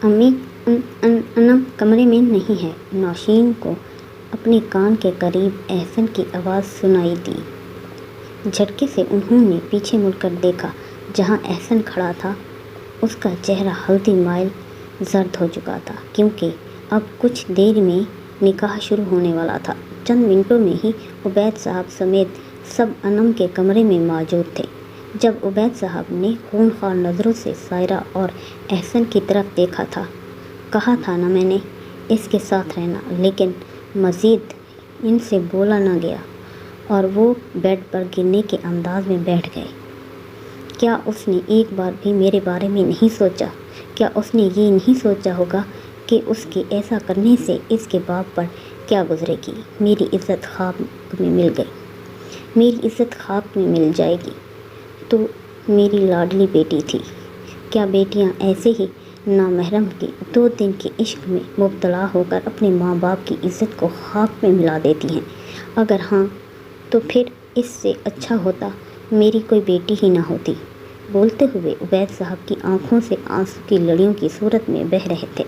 अम्मी अनम कमरे में नहीं है। नौशीन को अपने कान के करीब एहसन की आवाज़ सुनाई दी। झटके से उन्होंने पीछे मुड़कर देखा, जहाँ एहसन खड़ा था उसका चेहरा हल्दी माइल जर्द हो चुका था, क्योंकि अब कुछ देर में निकाह शुरू होने वाला था। चंद मिनटों में ही उबैद साहब समेत सब अनम के कमरे में मौजूद थे। जब उबैद साहब ने खूनखार नज़रों से सायरा और एहसन की तरफ देखा था, कहा था ना मैंने इसके साथ रहना, लेकिन मज़ीद इनसे बोला ना गया और वो बेड पर गिरने के अंदाज में बैठ गए। क्या उसने एक बार भी मेरे बारे में नहीं सोचा? क्या उसने ये नहीं सोचा होगा कि उसके ऐसा करने से इसके बाप पर क्या गुजरेगी? मेरी इज़्ज़त ख़ाक में मिल गई, मेरी इज़्ज़त ख़ाक में मिल जाएगी। तो मेरी लाडली बेटी थी। क्या बेटियां ऐसे ही नामहरम के 2 दिन के इश्क में मुब्तला होकर अपने माँ बाप की इज़्ज़त को ख़ाक में मिला देती हैं? अगर हाँ, तो फिर इससे अच्छा होता मेरी कोई बेटी ही ना होती। बोलते हुए उबैद साहब की आंखों से आंसू की लड़ियों की सूरत में बह रहे थे।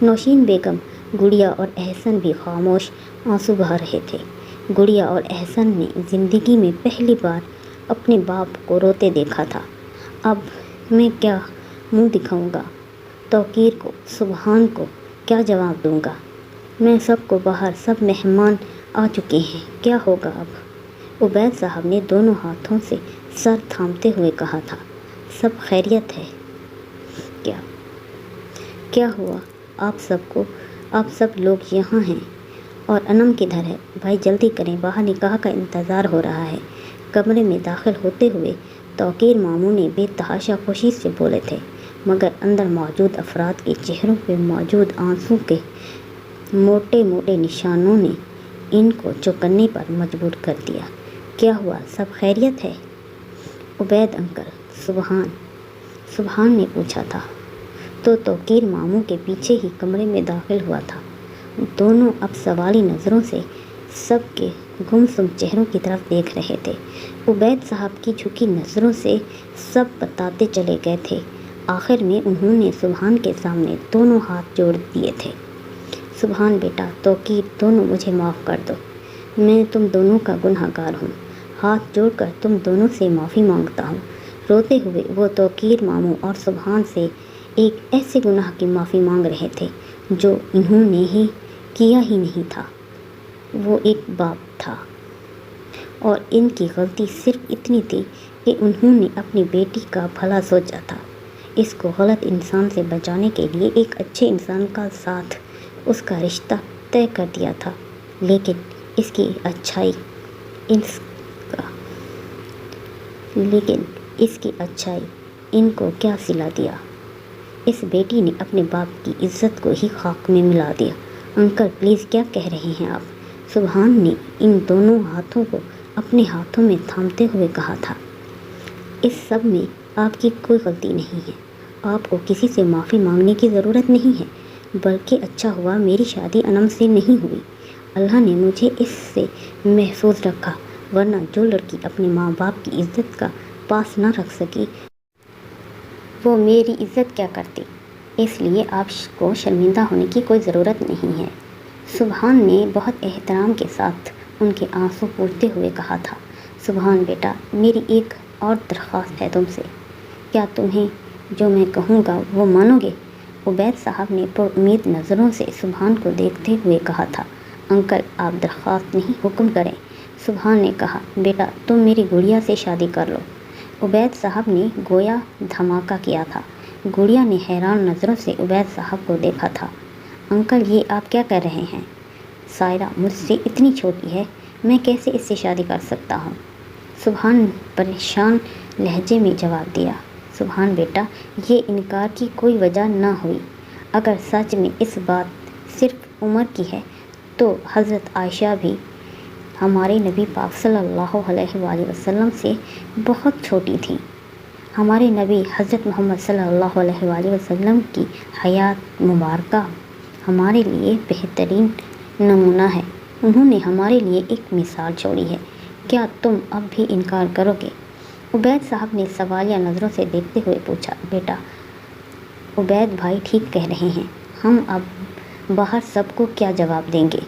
नौशीन बेगम, गुड़िया और एहसन भी खामोश आंसू बहा रहे थे। गुड़िया और एहसन ने ज़िंदगी में पहली बार अपने बाप को रोते देखा था। अब मैं क्या मुंह दिखाऊंगा? तौकीर को, सुबहान को क्या जवाब दूंगा? मैं सबको बाहर, सब मेहमान आ चुके हैं, क्या होगा अब? उबैद साहब ने दोनों हाथों से सर थामते हुए कहा था। सब खैरियत है क्या? क्या हुआ आप सबको? आप सब लोग यहाँ हैं और अनम किधर है? भाई जल्दी करें, बाहर निकाह का इंतज़ार हो रहा है। कमरे में दाखिल होते हुए तौकीर मामू ने बेतहाशा खुशी से बोले थे, मगर अंदर मौजूद अफराद के चेहरों पे मौजूद आंसू के मोटे मोटे निशानों ने इनको चौंकने पर मजबूर कर दिया। क्या हुआ, सब खैरियत है? उबैद अंकल, सुबहान ने पूछा था तो तौकीर मामू के पीछे ही कमरे में दाखिल हुआ था। दोनों अब सवाली नज़रों से सबके गुमसुम चेहरों की तरफ देख रहे थे। उबैद साहब की झुकी नज़रों से सब बताते चले गए थे। आखिर में उन्होंने सुबहान के सामने दोनों हाथ जोड़ दिए थे। सुबहान बेटा, तौकीर, दोनों मुझे माफ़ कर दो। मैं तुम दोनों का गुनहगार हूँ। हाथ जोड़कर तुम दोनों से माफ़ी मांगता हूँ। रोते हुए वो तौकीर मामू और सुबहान से एक ऐसे गुनाह की माफ़ी मांग रहे थे जो इन्होंने ही किया ही नहीं था। वो एक बाप था और इनकी गलती सिर्फ इतनी थी कि उन्होंने अपनी बेटी का भला सोचा था। इसको गलत इंसान से बचाने के लिए एक अच्छे इंसान का साथ उसका रिश्ता तय कर दिया था, लेकिन इसकी अच्छाई इनको क्या सिला दिया? इस बेटी ने अपने बाप की इज्जत को ही खाक में मिला दिया। अंकल प्लीज़, क्या कह रहे हैं आप? सुबहान ने इन दोनों हाथों को अपने हाथों में थामते हुए कहा था। इस सब में आपकी कोई गलती नहीं है। आपको किसी से माफ़ी मांगने की ज़रूरत नहीं है, बल्कि अच्छा हुआ मेरी शादी अनम से नहीं हुई। अल्लाह ने मुझे इससे महफूज रखा, वरना जो लड़की अपने माँ बाप की इज्जत का पास ना रख सकी वो मेरी इज्जत क्या करती? इसलिए आपको शर्मिंदा होने की कोई ज़रूरत नहीं है। सुबहान ने बहुत एहतराम के साथ उनके आंसू पोंछते हुए कहा था। सुबहान बेटा, मेरी एक और दरख्वास्त है तुमसे। क्या तुम्हें जो मैं कहूँगा वो मानोगे? उबैद साहब ने पुरुम्मीद नज़रों से सुबहान को देखते हुए कहा था। अंकल आप दरख्वास्त नहीं, हुक्म करें। सुबहान ने कहा, बेटा तुम मेरी गुड़िया से शादी कर लो। उबैद साहब ने गोया धमाका किया था। गुड़िया ने हैरान नज़रों से उबैद साहब को देखा था। अंकल ये आप क्या कर रहे हैं? सायरा मुझसे इतनी छोटी है, मैं कैसे इससे शादी कर सकता हूँ? सुबहान परेशान लहजे में जवाब दिया। सुबहान बेटा, ये इनकार की कोई वजह ना हुई। अगर सच में इस बात सिर्फ उम्र की है तो हज़रत ہمارے نبی پاک صلی اللہ علیہ وآلہ وسلم سے بہت چھوٹی تھیں۔ ہمارے نبی حضرت محمد صلی اللہ علیہ وآلہ وسلم کی حیات مبارکہ ہمارے لیے بہترین نمونہ ہے۔ انہوں نے ہمارے لیے ایک مثال چھوڑی ہے۔ کیا تم اب بھی انکار کرو گے؟ عبید صاحب نے سوالیہ نظروں سے دیکھتے ہوئے پوچھا۔ بیٹا، عبید بھائی ٹھیک کہہ رہے ہیں، ہم اب باہر سب کو کیا جواب دیں گے؟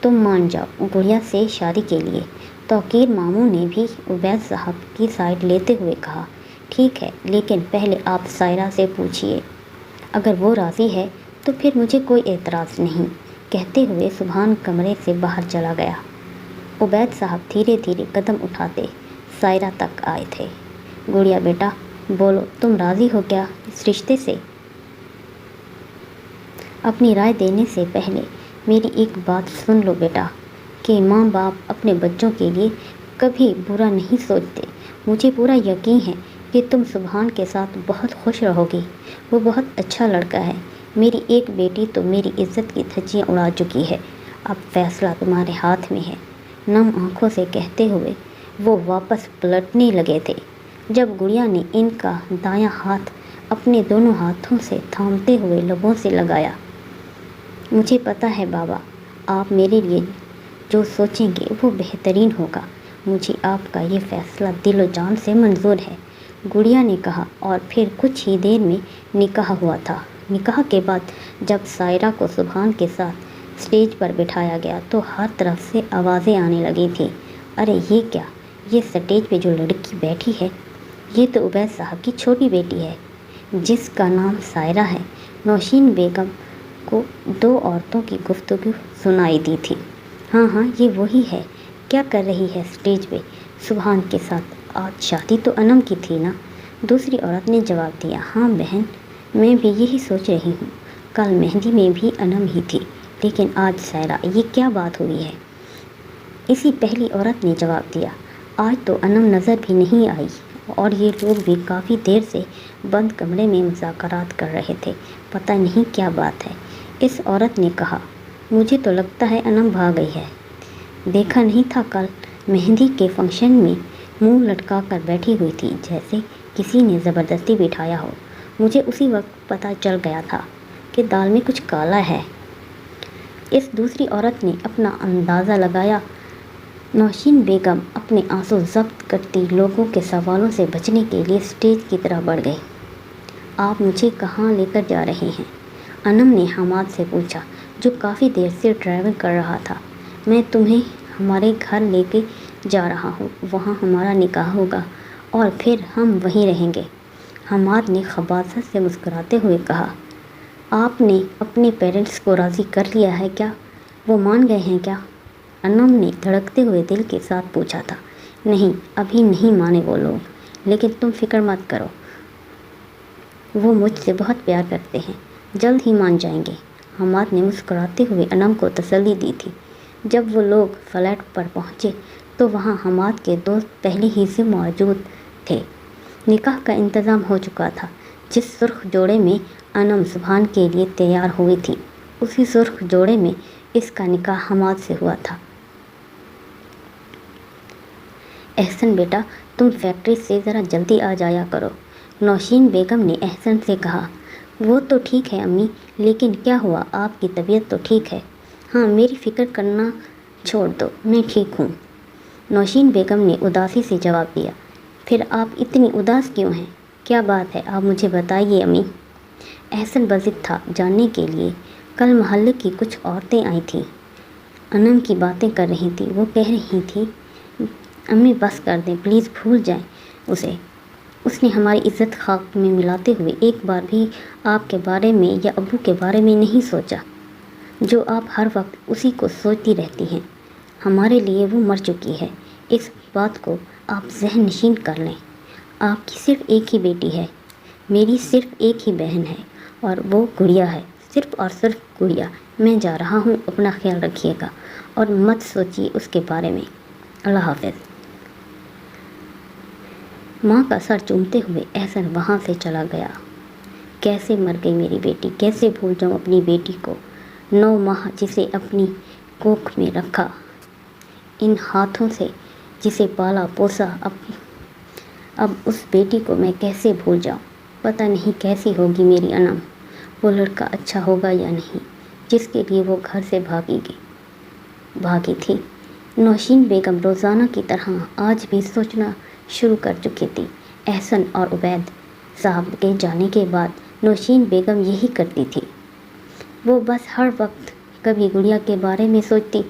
تم مان جاؤ گڑیا سے شادی کے لیے۔ توقیر ماموں نے بھی عبید صاحب کی سائڈ لیتے ہوئے کہا، ٹھیک ہے، لیکن پہلے آپ سائرہ سے پوچھئے، اگر وہ راضی ہے تو پھر مجھے کوئی اعتراض نہیں، کہتے ہوئے سبحان کمرے سے باہر چلا گیا۔ عبید صاحب دھیرے دھیرے قدم اٹھاتے سائرہ تک آئے تھے۔ گڑیا بیٹا بولو، تم راضی ہو کیا اس رشتے سے؟ اپنی رائے دینے سے پہلے میری ایک بات سن لو بیٹا، کہ ماں باپ اپنے بچوں کے لیے کبھی برا نہیں سوچتے۔ مجھے پورا یقین ہے کہ تم سبحان کے ساتھ بہت خوش رہو گی، وہ بہت اچھا لڑکا ہے۔ میری ایک بیٹی تو میری عزت کی دھجیاں اڑا چکی ہے، اب فیصلہ تمہارے ہاتھ میں ہے، نم آنکھوں سے کہتے ہوئے وہ واپس پلٹنے لگے تھے، جب گڑیا نے ان کا دایاں ہاتھ اپنے دونوں ہاتھوں سے تھامتے ہوئے لبوں سے لگایا۔ مجھے پتہ ہے بابا، آپ میرے لیے جو سوچیں گے وہ بہترین ہوگا، مجھے آپ کا یہ فیصلہ دل و جان سے منظور ہے، گڑیا نے کہا، اور پھر کچھ ہی دیر میں نکاح ہوا تھا۔ نکاح کے بعد جب سائرہ کو سبحان کے ساتھ اسٹیج پر بٹھایا گیا تو ہر طرف سے آوازیں آنے لگی تھیں، ارے یہ کیا، یہ اسٹیج پہ جو لڑکی بیٹھی ہے یہ تو عبید صاحب کی چھوٹی بیٹی ہے، جس کا نام سائرہ ہے۔ نوشین بیگم کو دو عورتوں کی گفتگو سنائی دی تھی۔ ہاں ہاں، یہ وہی ہے، کیا کر رہی ہے اسٹیج پہ سبحان کے ساتھ؟ آج شادی تو انم کی تھی نا؟ دوسری عورت نے جواب دیا، ہاں بہن، میں بھی یہی سوچ رہی ہوں، کل مہندی میں بھی انم ہی تھی، لیکن آج سائرہ، یہ کیا بات ہوئی ہے؟ اسی پہلی عورت نے جواب دیا، آج تو انم نظر بھی نہیں آئی، اور یہ لوگ بھی کافی دیر سے بند کمرے میں مذاکرات کر رہے تھے، پتہ نہیں کیا بات ہے۔ اس عورت نے کہا، مجھے تو لگتا ہے انم بھاگ گئی ہے، دیکھا نہیں تھا کل مہندی کے فنکشن میں منہ لٹکا کر بیٹھی ہوئی تھی، جیسے کسی نے زبردستی بٹھایا ہو، مجھے اسی وقت پتہ چل گیا تھا کہ دال میں کچھ کالا ہے۔ اس دوسری عورت نے اپنا اندازہ لگایا۔ نوشین بیگم اپنے آنسو ضبط کرتی لوگوں کے سوالوں سے بچنے کے لیے اسٹیج کی طرف بڑھ گئی۔ آپ مجھے کہاں لے کر جا رہے ہیں؟ انم نے حماد سے پوچھا، جو کافی دیر سے ڈرائیونگ کر رہا تھا۔ میں تمہیں ہمارے گھر لے کے جا رہا ہوں، وہاں ہمارا نکاح ہوگا اور پھر ہم وہیں رہیں گے۔ حماد نے خباثت سے مسکراتے ہوئے کہا، آپ نے اپنے پیرنٹس کو راضی کر لیا ہے کیا؟ وہ مان گئے ہیں کیا؟ انم نے دھڑکتے ہوئے دل کے ساتھ پوچھا تھا۔ نہیں، ابھی نہیں مانے وہ لوگ، لیکن تم فکر مت کرو، وہ مجھ سے بہت پیار کرتے ہیں، جلد ہی مان جائیں گے۔ حماد نے مسکراتے ہوئے انم کو تسلی دی تھی۔ جب وہ لوگ فلیٹ پر پہنچے تو وہاں حماد کے دوست پہلے ہی سے موجود تھے۔ نکاح کا انتظام ہو چکا تھا۔ جس سرخ جوڑے میں انم سبحان کے لیے تیار ہوئی تھی، اسی سرخ جوڑے میں اس کا نکاح حماد سے ہوا تھا۔ احسن بیٹا، تم فیکٹری سے ذرا جلدی آ جایا کرو، نوشین بیگم نے احسن سے کہا۔ وہ تو ٹھیک ہے امی، لیکن کیا ہوا، آپ کی طبیعت تو ٹھیک ہے؟ ہاں، میری فکر کرنا چھوڑ دو، میں ٹھیک ہوں، نوشین بیگم نے اداسی سے جواب دیا۔ پھر آپ اتنی اداس کیوں ہیں؟ کیا بات ہے، آپ مجھے بتائیے امی۔ احسن بضد تھا جاننے کے لیے۔ کل محلے کی کچھ عورتیں آئی تھیں، انم کی باتیں کر رہی تھیں، وہ کہہ رہی تھیں، امی بس کر دیں پلیز، بھول جائیں اسے، اس نے ہماری عزت خاک میں ملاتے ہوئے ایک بار بھی آپ کے بارے میں یا ابو کے بارے میں نہیں سوچا، جو آپ ہر وقت اسی کو سوچتی رہتی ہیں۔ ہمارے لیے وہ مر چکی ہے، اس بات کو آپ ذہن نشین کر لیں۔ آپ کی صرف ایک ہی بیٹی ہے، میری صرف ایک ہی بہن ہے، اور وہ گڑیا ہے، صرف اور صرف گڑیا۔ میں جا رہا ہوں، اپنا خیال رکھیے گا اور مت سوچیے اس کے بارے میں، اللہ حافظ۔ ماں کا سر چومتے ہوئے احسن وہاں سے چلا گیا۔ کیسے مر گئی میری بیٹی، کیسے بھول جاؤں اپنی بیٹی کو، 9 ماہ جسے اپنی کوکھ میں رکھا، ان ہاتھوں سے جسے پالا پوسا اب اس بیٹی کو میں کیسے بھول جاؤں؟ پتہ نہیں کیسی ہوگی میری انم، وہ لڑکا اچھا ہوگا یا نہیں جس کے لیے وہ گھر سے بھاگی تھی۔ نوشین بیگم روزانہ کی طرح آج بھی سوچنا شروع کر چکی تھی۔ احسن اور عبید صاحب کے جانے کے بعد نوشین بیگم یہی کرتی تھی۔ وہ بس ہر وقت کبھی گڑیا کے بارے میں سوچتی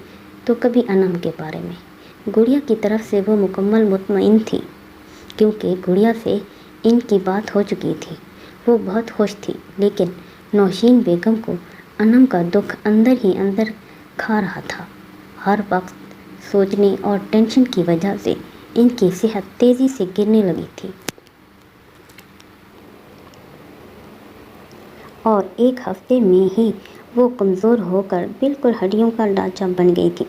تو کبھی انم کے بارے میں۔ گڑیا کی طرف سے وہ مکمل مطمئن تھی کیونکہ گڑیا سے ان کی بات ہو چکی تھی۔ وہ بہت خوش تھی، لیکن نوشین بیگم کو انم کا دکھ اندر ہی اندر کھا رہا تھا۔ ہر وقت سوچنے اور ٹینشن کی وجہ سے ان کی صحت تیزی سے گرنے لگی تھی اور ایک ہفتے میں ہی وہ کمزور ہو کر بالکل ہڈیوں کا ڈھانچہ بن گئی تھی۔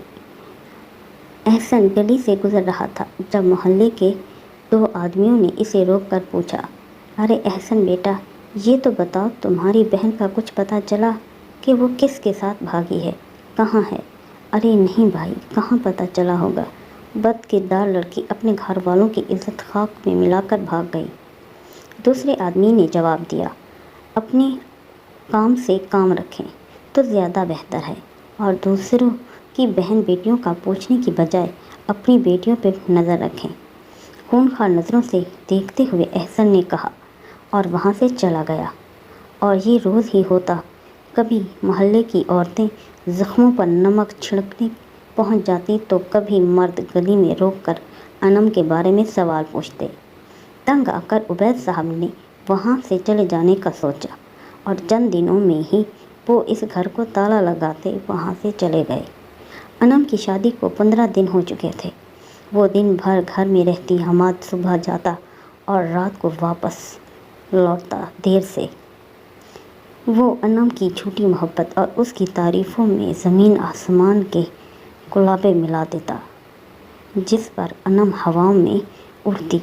احسن گلی سے گزر رہا تھا جب محلے کے 2 آدمیوں نے اسے روک کر پوچھا، ارے احسن بیٹا، یہ تو بتاؤ تمہاری بہن کا کچھ پتہ چلا کہ وہ کس کے ساتھ بھاگی ہے، کہاں ہے؟ ارے نہیں بھائی، کہاں پتہ چلا ہوگا، بد کردار لڑکی اپنے گھر والوں کی عزت خاک میں ملا کر بھاگ گئی۔ دوسرے آدمی نے جواب دیا، اپنے کام سے کام رکھیں تو زیادہ بہتر ہے اور دوسروں کی بہن بیٹیوں کا پوچھنے کی بجائے اپنی بیٹیوں پر نظر رکھیں۔ خونخوار نظروں سے دیکھتے ہوئے احسن نے کہا اور وہاں سے چلا گیا۔ اور یہ روز ہی ہوتا، کبھی محلے کی عورتیں زخموں پر نمک چھڑکنے پہنچ جاتی تو کبھی مرد گلی میں روک کر انم کے بارے میں سوال پوچھتے۔ تنگ آ کر عبید صاحب نے وہاں سے چلے جانے کا سوچا اور چند دنوں میں ہی وہ اس گھر کو تالا لگاتے وہاں سے چلے گئے۔ انم کی شادی کو 15 دن ہو چکے تھے۔ وہ دن بھر گھر میں رہتی، حماد صبح جاتا اور رات کو واپس لوٹتا دیر سے۔ وہ انم کی جھوٹی محبت اور اس کی تعریفوں میں زمین آسمان کے کلابے ملا دیتا، جس پر انم ہواؤں میں اڑتی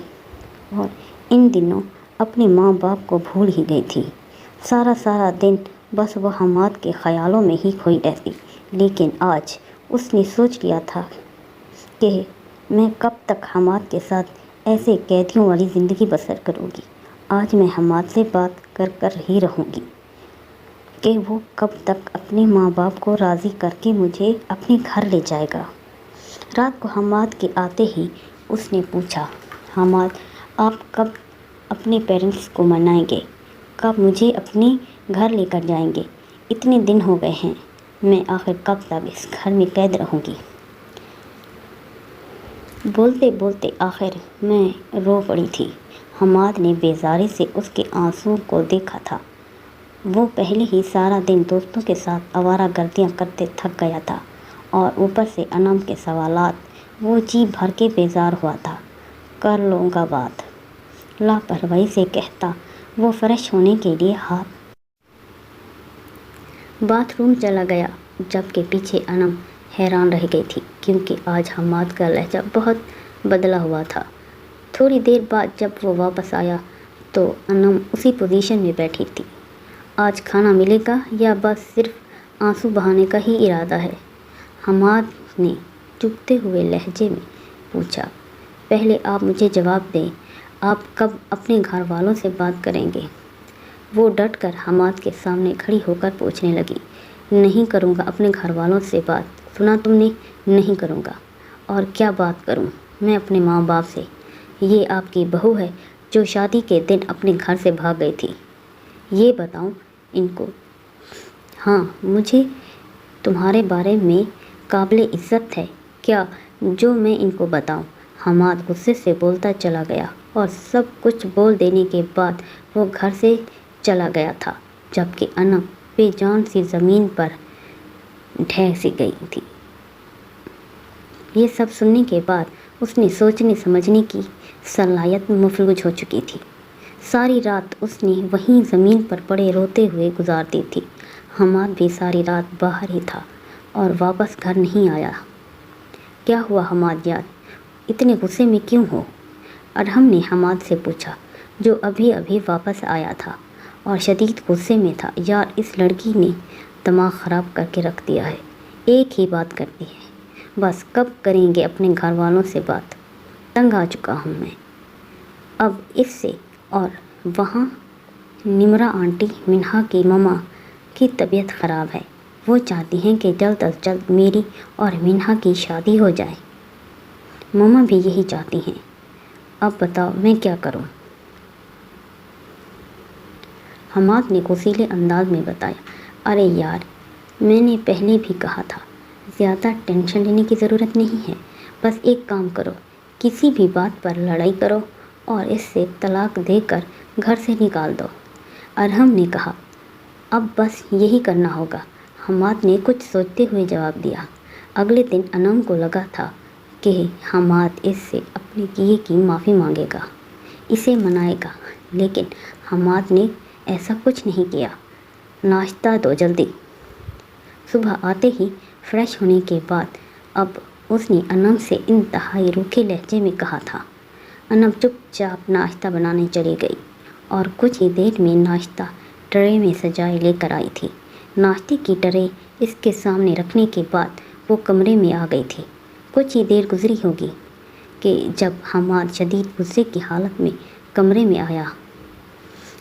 اور ان دنوں اپنے ماں باپ کو بھول ہی گئی تھی۔ سارا دن بس وہ حماد کے خیالوں میں ہی کھوئی رہتی، لیکن آج اس نے سوچ لیا تھا کہ میں کب تک حماد کے ساتھ ایسے قیدیوں والی زندگی بسر کروں گی۔ آج میں حماد سے بات کر ہی رہوں گی کہ وہ کب تک اپنے ماں باپ کو راضی کر کے مجھے اپنے گھر لے جائے گا۔ رات کو حماد کے آتے ہی اس نے پوچھا، حماد آپ کب اپنے پیرنٹس کو منائیں گے؟ کب مجھے اپنے گھر لے کر جائیں گے؟ اتنے دن ہو گئے ہیں، میں آخر کب تک اس گھر میں قید رہوں گی؟ بولتے بولتے آخر میں رو پڑی تھی۔ حماد نے بیزاری سے اس کے آنسوؤں کو دیکھا تھا۔ وہ پہلے ہی سارا دن دوستوں کے ساتھ آوارہ گردیاں کرتے تھک گیا تھا اور اوپر سے انم کے سوالات، وہ جی بھر کے بیزار ہوا تھا۔ کر لوں گا بات، لاپرواہی سے کہتا وہ فریش ہونے کے لیے باتھ روم چلا گیا، جبکہ پیچھے انم حیران رہ گئی تھی کیونکہ آج حماد کا لہجہ بہت بدلا ہوا تھا۔ تھوڑی دیر بعد جب وہ واپس آیا تو انم اسی پوزیشن میں بیٹھی تھی۔ آج کھانا ملے گا یا بس صرف آنسو بہانے کا ہی ارادہ ہے؟ حماد نے چبھتے ہوئے لہجے میں پوچھا۔ پہلے آپ مجھے جواب دیں، آپ کب اپنے گھر والوں سے بات کریں گے؟ وہ ڈٹ کر حماد کے سامنے کھڑی ہو کر پوچھنے لگی۔ نہیں کروں گا اپنے گھر والوں سے بات، سنا تم نے؟ نہیں کروں گا۔ اور کیا بات کروں میں اپنے ماں باپ سے؟ یہ آپ کی بہو ہے جو شادی کے دن اپنے گھر سے بھاگ گئی تھی، یہ بتاؤں ان کو؟ ہاں، مجھے تمہارے بارے میں قابل عزت ہے کیا جو میں ان کو بتاؤں؟ حماد غصے سے بولتا چلا گیا اور سب کچھ بول دینے کے بعد وہ گھر سے چلا گیا تھا، جبکہ انم بے جان سی زمین پر ڈھہ سی گئی تھی۔ یہ سب سننے کے بعد اس نے سوچنے سمجھنے کی صلاحیت مفلوج ہو چکی تھی۔ ساری رات اس نے وہیں زمین پر پڑے روتے ہوئے گزار دی تھی۔ حماد بھی ساری رات باہر ہی تھا اور واپس گھر نہیں آیا۔ کیا ہوا حماد یار، اتنے غصے میں کیوں ہو؟ ارحم نے حماد سے پوچھا، جو ابھی واپس آیا تھا اور شدید غصے میں تھا۔ یار، اس لڑکی نے دماغ خراب کر کے رکھ دیا ہے، ایک ہی بات کرتی ہے، बस कब करेंगे अपने घर वालों से बात, तंग आ चुका हूँ मैं अब इससे। और वहाँ निमरा आंटी मिन्हा की मम्मा की तबीयत ख़राब है, वो चाहती हैं कि जल्द अज जल्द मेरी और मिन्हा की शादी हो जाए। मम्मा भी यही चाहती हैं, अब बताओ मैं क्या करूं? हमाद ने कोसीले अंदाज में बताया, अरे यार, मैंने पहले भी कहा था, ज़्यादा टेंशन लेने की ज़रूरत नहीं है। बस एक काम करो, किसी भी बात पर लड़ाई करो और इससे तलाक देकर घर से निकाल दो। अरहम ने कहा, अब बस यही करना होगा। हमाद ने कुछ सोचते हुए जवाब दिया। अगले दिन अनम को लगा था कि हमाद इससे अपने किए की माफ़ी मांगेगा, इसे मनाएगा, लेकिन हमाद ने ऐसा कुछ नहीं किया। नाश्ता दो जल्दी। सुबह आते ही फ्रेश होने के बाद अब उसने अनम से इंतहाई रूखे लहजे में कहा था। अनम चुपचाप नाश्ता बनाने चली गई और कुछ ही देर में नाश्ता ट्रे में सजाए लेकर आई थी। नाश्ते की ट्रे इसके सामने रखने के बाद वो कमरे में आ गई थी। कुछ ही देर गुजरी होगी कि जब हमाद शदीद गुस्से की हालत में कमरे में आया।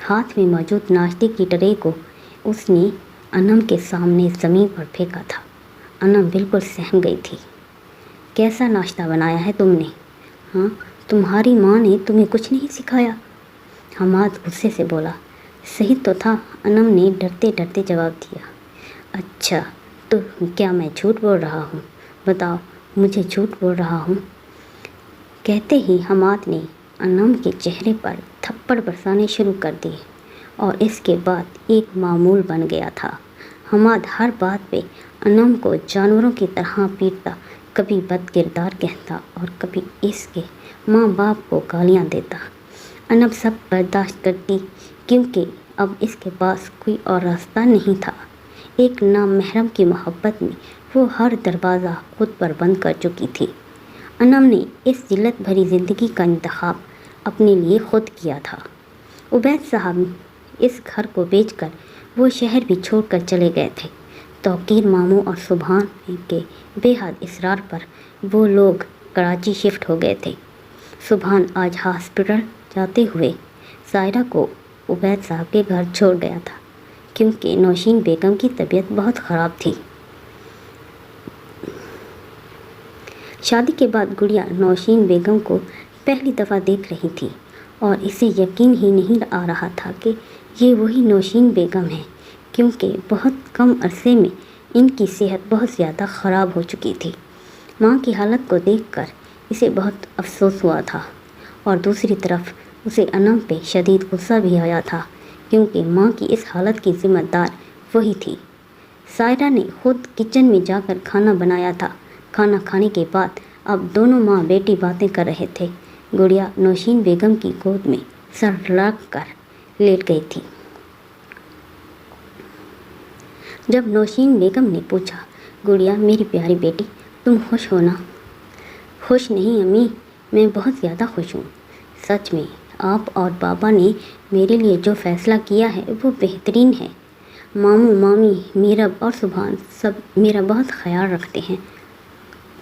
हाथ में मौजूद नाश्ते की ट्रे को उसने अनम के सामने ज़मीन पर फेंका था। अनम बिल्कुल सहम गई थी। कैसा नाश्ता बनाया है तुमने? हाँ, तुम्हारी माँ ने तुम्हें कुछ नहीं सिखाया? हमाद गुस्से से बोला। सही तो था, अनम ने डरते डरते जवाब दिया। अच्छा, तो क्या मैं झूठ बोल रहा हूँ? बताओ, मुझे झूठ बोल रहा हूँ? कहते ही हमाद ने अनम के चेहरे पर थप्पड़ बरसाने शुरू कर दिए और इसके बाद एक मामूल बन गया था। हमाद हर बात पे अनम को जानवरों की तरह पीटता, कभी बदकिरदार कहता और कभी इसके माँ बाप को गालियाँ देता। अनम सब बर्दाश्त करती क्योंकि अब इसके पास कोई और रास्ता नहीं था। एक नामहरम की मोहब्बत में वो हर दरवाज़ा खुद पर बंद कर चुकी थी। अनम ने इस जिल्लत भरी ज़िंदगी का इंतखाब अपने लिए खुद किया था। उबैद साहब इस घर को बेचकर वो शहर भी छोड़कर चले गए थे। तौकीर मामू और सुभान के बेहद इसरार पर वो लोग कराची शिफ्ट हो गए थे। सुभान आज हॉस्पिटल जाते हुए सायरा को उबैद साहब के घर छोड़ गया था क्योंकि नौशीन बेगम की तबीयत बहुत ख़राब थी। शादी के बाद गुड़िया नौशीन बेगम को पहली दफ़ा देख रही थी और इसे यकीन ही नहीं आ रहा था कि ये वही नौशीन बेगम है, क्योंकि बहुत कम अरसे में इनकी सेहत बहुत ज़्यादा ख़राब हो चुकी थी। माँ की हालत को देखकर इसे बहुत अफसोस हुआ था और दूसरी तरफ उसे अनम पे शदीद गुस्सा भी आया था क्योंकि माँ की इस हालत की ज़िम्मेदार वही थी। सायरा ने खुद किचन में जाकर खाना बनाया था। खाना खाने के बाद अब दोनों माँ बेटी बातें कर रहे थे। गुड़िया नौशीन बेगम की गोद में सर रख कर लेट गई थी। जब नौशीन बेगम ने पूछा, गुड़िया मेरी प्यारी बेटी, तुम खुश हो ना? खुश नहीं अम्मी, मैं बहुत ज़्यादा खुश हूँ। सच में आप और बाबा ने मेरे लिए जो फ़ैसला किया है वो बेहतरीन है। मामू मामी मीरब और सुभान सब मेरा बहुत ख्याल रखते हैं।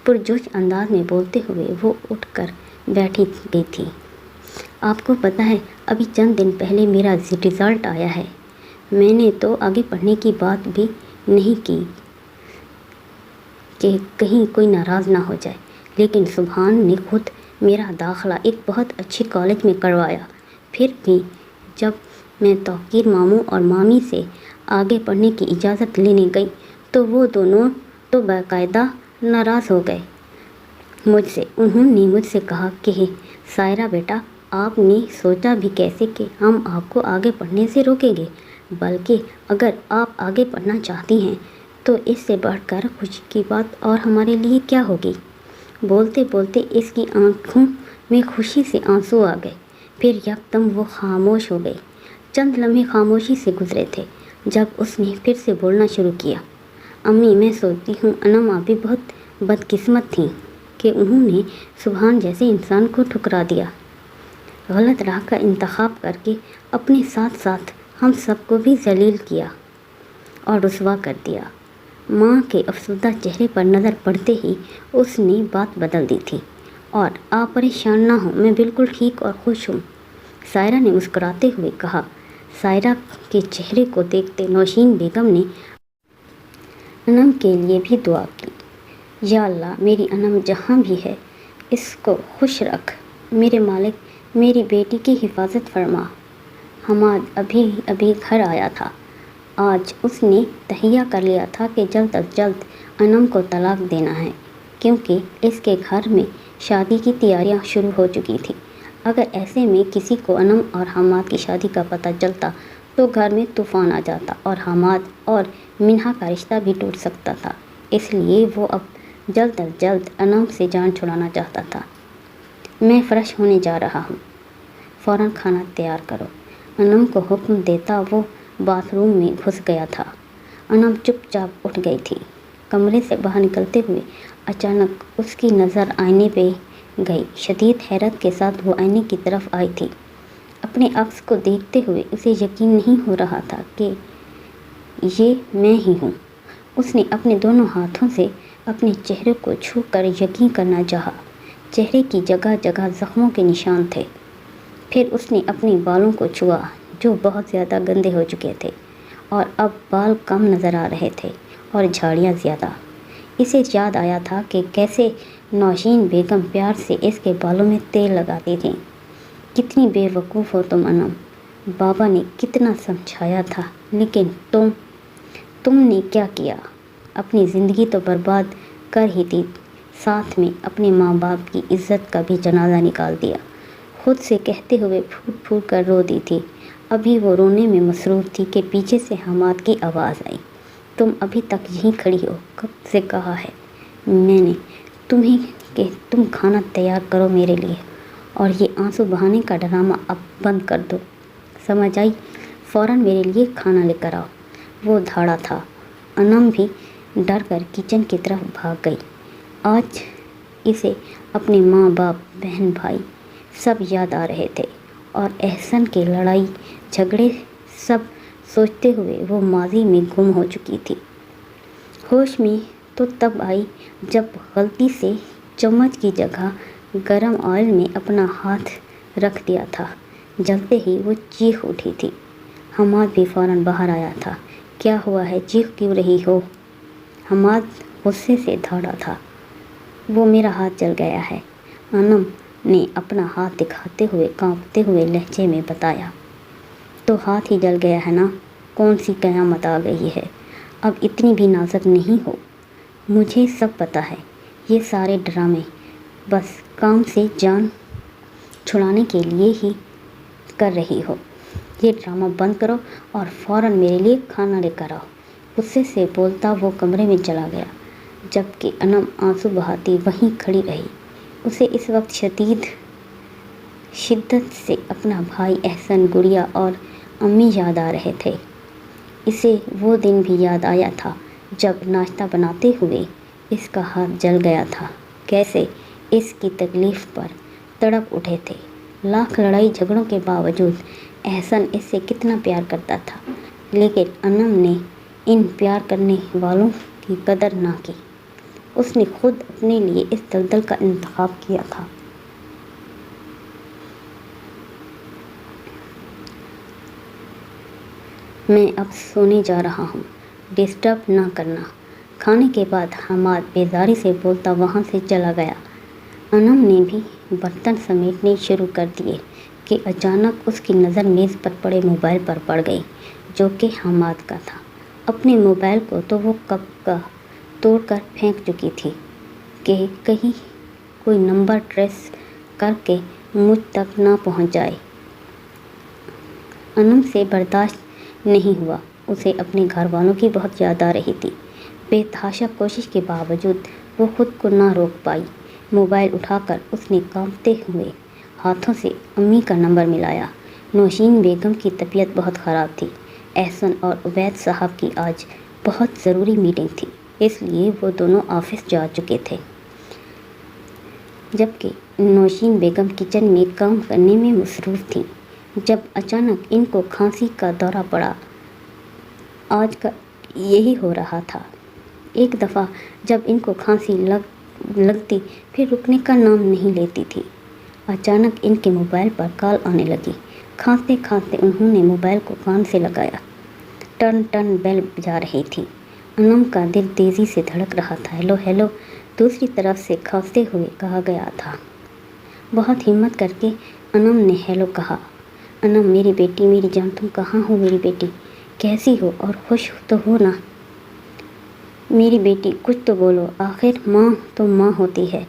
पुरजोश अंदाज में बोलते हुए वो उठकर बैठी गई थी। आपको पता है, अभी चंद दिन पहले मेरा रिज़ल्ट आया है। मैंने तो आगे पढ़ने की बात भी नहीं की कि कहीं कोई नाराज़ ना हो जाए, लेकिन सुभान ने खुद मेरा दाखिला एक बहुत अच्छे कॉलेज में करवाया। फिर भी जब मैं तौकीर मामू और मामी से आगे पढ़ने की इजाज़त लेने गई तो वो दोनों तो बाकायदा नाराज़ हो गए मुझसे। उन्होंने मुझसे कहा कि सायरा बेटा, आपने सोचा भी कैसे कि हम आपको आगे पढ़ने से रोकेंगे, बल्कि अगर आप आगे पढ़ना चाहती हैं तो इससे बढ़कर खुशी की बात और हमारे लिए क्या होगी। बोलते बोलते इसकी आंखों में खुशी से आंसू आ गए। फिर यकदम वो खामोश हो गई। चंद लम्हे खामोशी से गुजरे थे जब उसने फिर से बोलना शुरू किया। अम्मी, मैं सोचती हूँ अनम आप भी बहुत बदकिस्मत थी कि उन्होंने सुभान जैसे इंसान को ठुकरा दिया। गलत राह का इंतखाब करके अपने साथ साथ हम सबको भी जलील किया और रुसवा कर दिया। माँ के अफसरदा चेहरे पर नज़र पड़ते ही उसने बात बदल दी थी। और आप परेशान ना हो, मैं बिल्कुल ठीक और खुश हूँ, सायरा ने मुस्कुराते हुए कहा। सायरा के चेहरे को देखते नौशीन बेगम ने अनम के लिए भी दुआ की। या अल्लाह, मेरी अनम जहाँ भी है इसको खुश रख, मेरे मालिक मेरी बेटी की हिफाजत फरमा। हमाद अभी अभी घर आया था। आज उसने तहैया कर लिया था कि जल्द अज जल्द अनम को तलाक देना है, क्योंकि इसके घर में शादी की तैयारियां शुरू हो चुकी थी। अगर ऐसे में किसी को अनम और हमाद की शादी का पता चलता तो घर में तूफान आ जाता और हमाद और मिन्हा का रिश्ता भी टूट सकता था। इसलिए वो अब जल्द अज जल्द अनम से जान छुड़ाना चाहता था। मैं फ्रेश होने जा रहा हूँ, फ़ौरन खाना तैयार करो, अनम को हुक्म देता वो बाथरूम में घुस गया था। अनम चुपचाप उठ गई थी। कमरे से बाहर निकलते हुए अचानक उसकी नज़र आईने पे गई। शदीद हैरत के साथ वो आईने की तरफ आई थी। अपने अक्स को देखते हुए उसे यकीन नहीं हो रहा था कि ये मैं ही हूँ। उसने अपने दोनों हाथों से अपने चेहरे को छू कर यकीन करना चाहा। चेहरे की जगह जगह ज़ख्मों के निशान थे। फिर उसने अपने बालों को छुआ जो बहुत ज़्यादा गंदे हो चुके थे और अब बाल कम नज़र आ रहे थे और झाड़ियाँ ज़्यादा। इसे याद आया था कि कैसे नौशीन बेगम प्यार से इसके बालों में तेल लगाती थी। कितनी बेवकूफ़ हो तुम अनम, बाबा ने कितना समझाया था, लेकिन तुमने क्या किया? अपनी ज़िंदगी तो बर्बाद कर ही दी, साथ में अपने माँ बाप की इज़्ज़त का भी जनाजा निकाल दिया। खुद से कहते हुए फूट फूट कर रो दी थी। अभी वो रोने में मसरूफ़ थी कि पीछे से हमाद की आवाज़ आई। तुम अभी तक यहीं खड़ी हो, कब से कहा है मैंने तुम्हें कि तुम खाना तैयार करो मेरे लिए, और ये आंसू बहाने का ड्रामा अब बंद कर दो, समझ आई? फ़ौरन मेरे लिए खाना लेकर आओ। वो धाड़ा था। अनम भी डर कर किचन की तरफ भाग गई। आज इसे अपने माँ बाप, बहन भाई सब याद आ रहे थे और एहसन के लड़ाई झगड़े सब सोचते हुए वो माजी में गुम हो चुकी थी। होश में तो तब आई जब गलती से चम्मच की जगह गरम ऑयल में अपना हाथ रख दिया था। जलते ही वो चीख उठी थी। हमाद भी फ़ौरन बाहर आया था। क्या हुआ है, चीख क्यों रही हो? हमाद गुस्से से धाड़ा था। वो मेरा हाथ जल गया है, अनम ने अपना हाथ दिखाते हुए कांपते हुए लहजे में बताया। तो हाथ ही जल गया है ना, कौन सी क़यामत आ गई है? अब इतनी भी नाजुक नहीं हो। मुझे सब पता है, ये सारे ड्रामे बस काम से जान छुड़ाने के लिए ही कर रही हो। ये ड्रामा बंद करो और फ़ौरन मेरे लिए खाना लेकर आओ। गुस्से से बोलता वो कमरे में चला गया, जबकि अनम आंसू बहाती वहीं खड़ी रही। उसे इस वक्त शिद्दत से अपना भाई एहसन, गुड़िया और अम्मी याद आ रहे थे। इसे वो दिन भी याद आया था जब नाश्ता बनाते हुए इसका हाथ जल गया था। कैसे इसकी तकलीफ़ पर तड़प उठे थे। लाख लड़ाई झगड़ों के बावजूद एहसन इससे कितना प्यार करता था, लेकिन अनम ने इन प्यार करने वालों की कदर ना की। उसने खुद अपने लिए इस दलदल का इंतखाब किया था। मैं अब सोने जा रहा हूँ, डिस्टर्ब ना करना। खाने के बाद हमाद बेजारी से बोलता वहाँ से चला गया। अनम ने भी बर्तन समेटने शुरू कर दिए कि अचानक उसकी नज़र मेज़ पर पड़े मोबाइल पर पड़ गई, जो कि हमाद का था। अपने मोबाइल को तो वो कब का तोड़कर फेंक चुकी थी कि कहीं कोई नंबर ट्रेस करके मुझ तक ना पहुंच जाए। अनम से बर्दाश्त नहीं हुआ। उसे अपने घर वालों की बहुत याद आ रही थी। बेतहाशा कोशिश के बावजूद वो खुद को ना रोक पाई। मोबाइल उठाकर उसने कांपते हुए हाथों से अम्मी का नंबर मिलाया। नौशीन बेगम की तबीयत बहुत ख़राब थी। एहसन और उबैद साहब की आज बहुत ज़रूरी मीटिंग थी, इसलिए वो दोनों ऑफिस जा चुके थे, जबकि नौशीन बेगम किचन में काम करने में मसरूफ़ थी। जब अचानक इनको खांसी का दौरा पड़ा। आज का यही हो रहा था। ایک دفعہ جب ان کو کھانسی لگتی پھر رکنے کا نام نہیں لیتی تھی۔ اچانک ان کے موبائل پر کال آنے لگی۔ کھانستے کھانستے انہوں نے موبائل کو کان سے لگایا۔ ٹن ٹن بیل بجا رہی تھی۔ انم کا دل تیزی سے دھڑک رہا تھا۔ ہیلو ہیلو دوسری طرف سے کھانستے ہوئے کہا گیا تھا۔ بہت ہمت کر کے انم نے ہیلو کہا۔ انم میری بیٹی، میری جان، تم کہاں ہو میری بیٹی؟ کیسی ہو اور خوش تو ہو نا؟ میری بیٹی کچھ تو بولو، آخر ماں تو ماں ہوتی ہے۔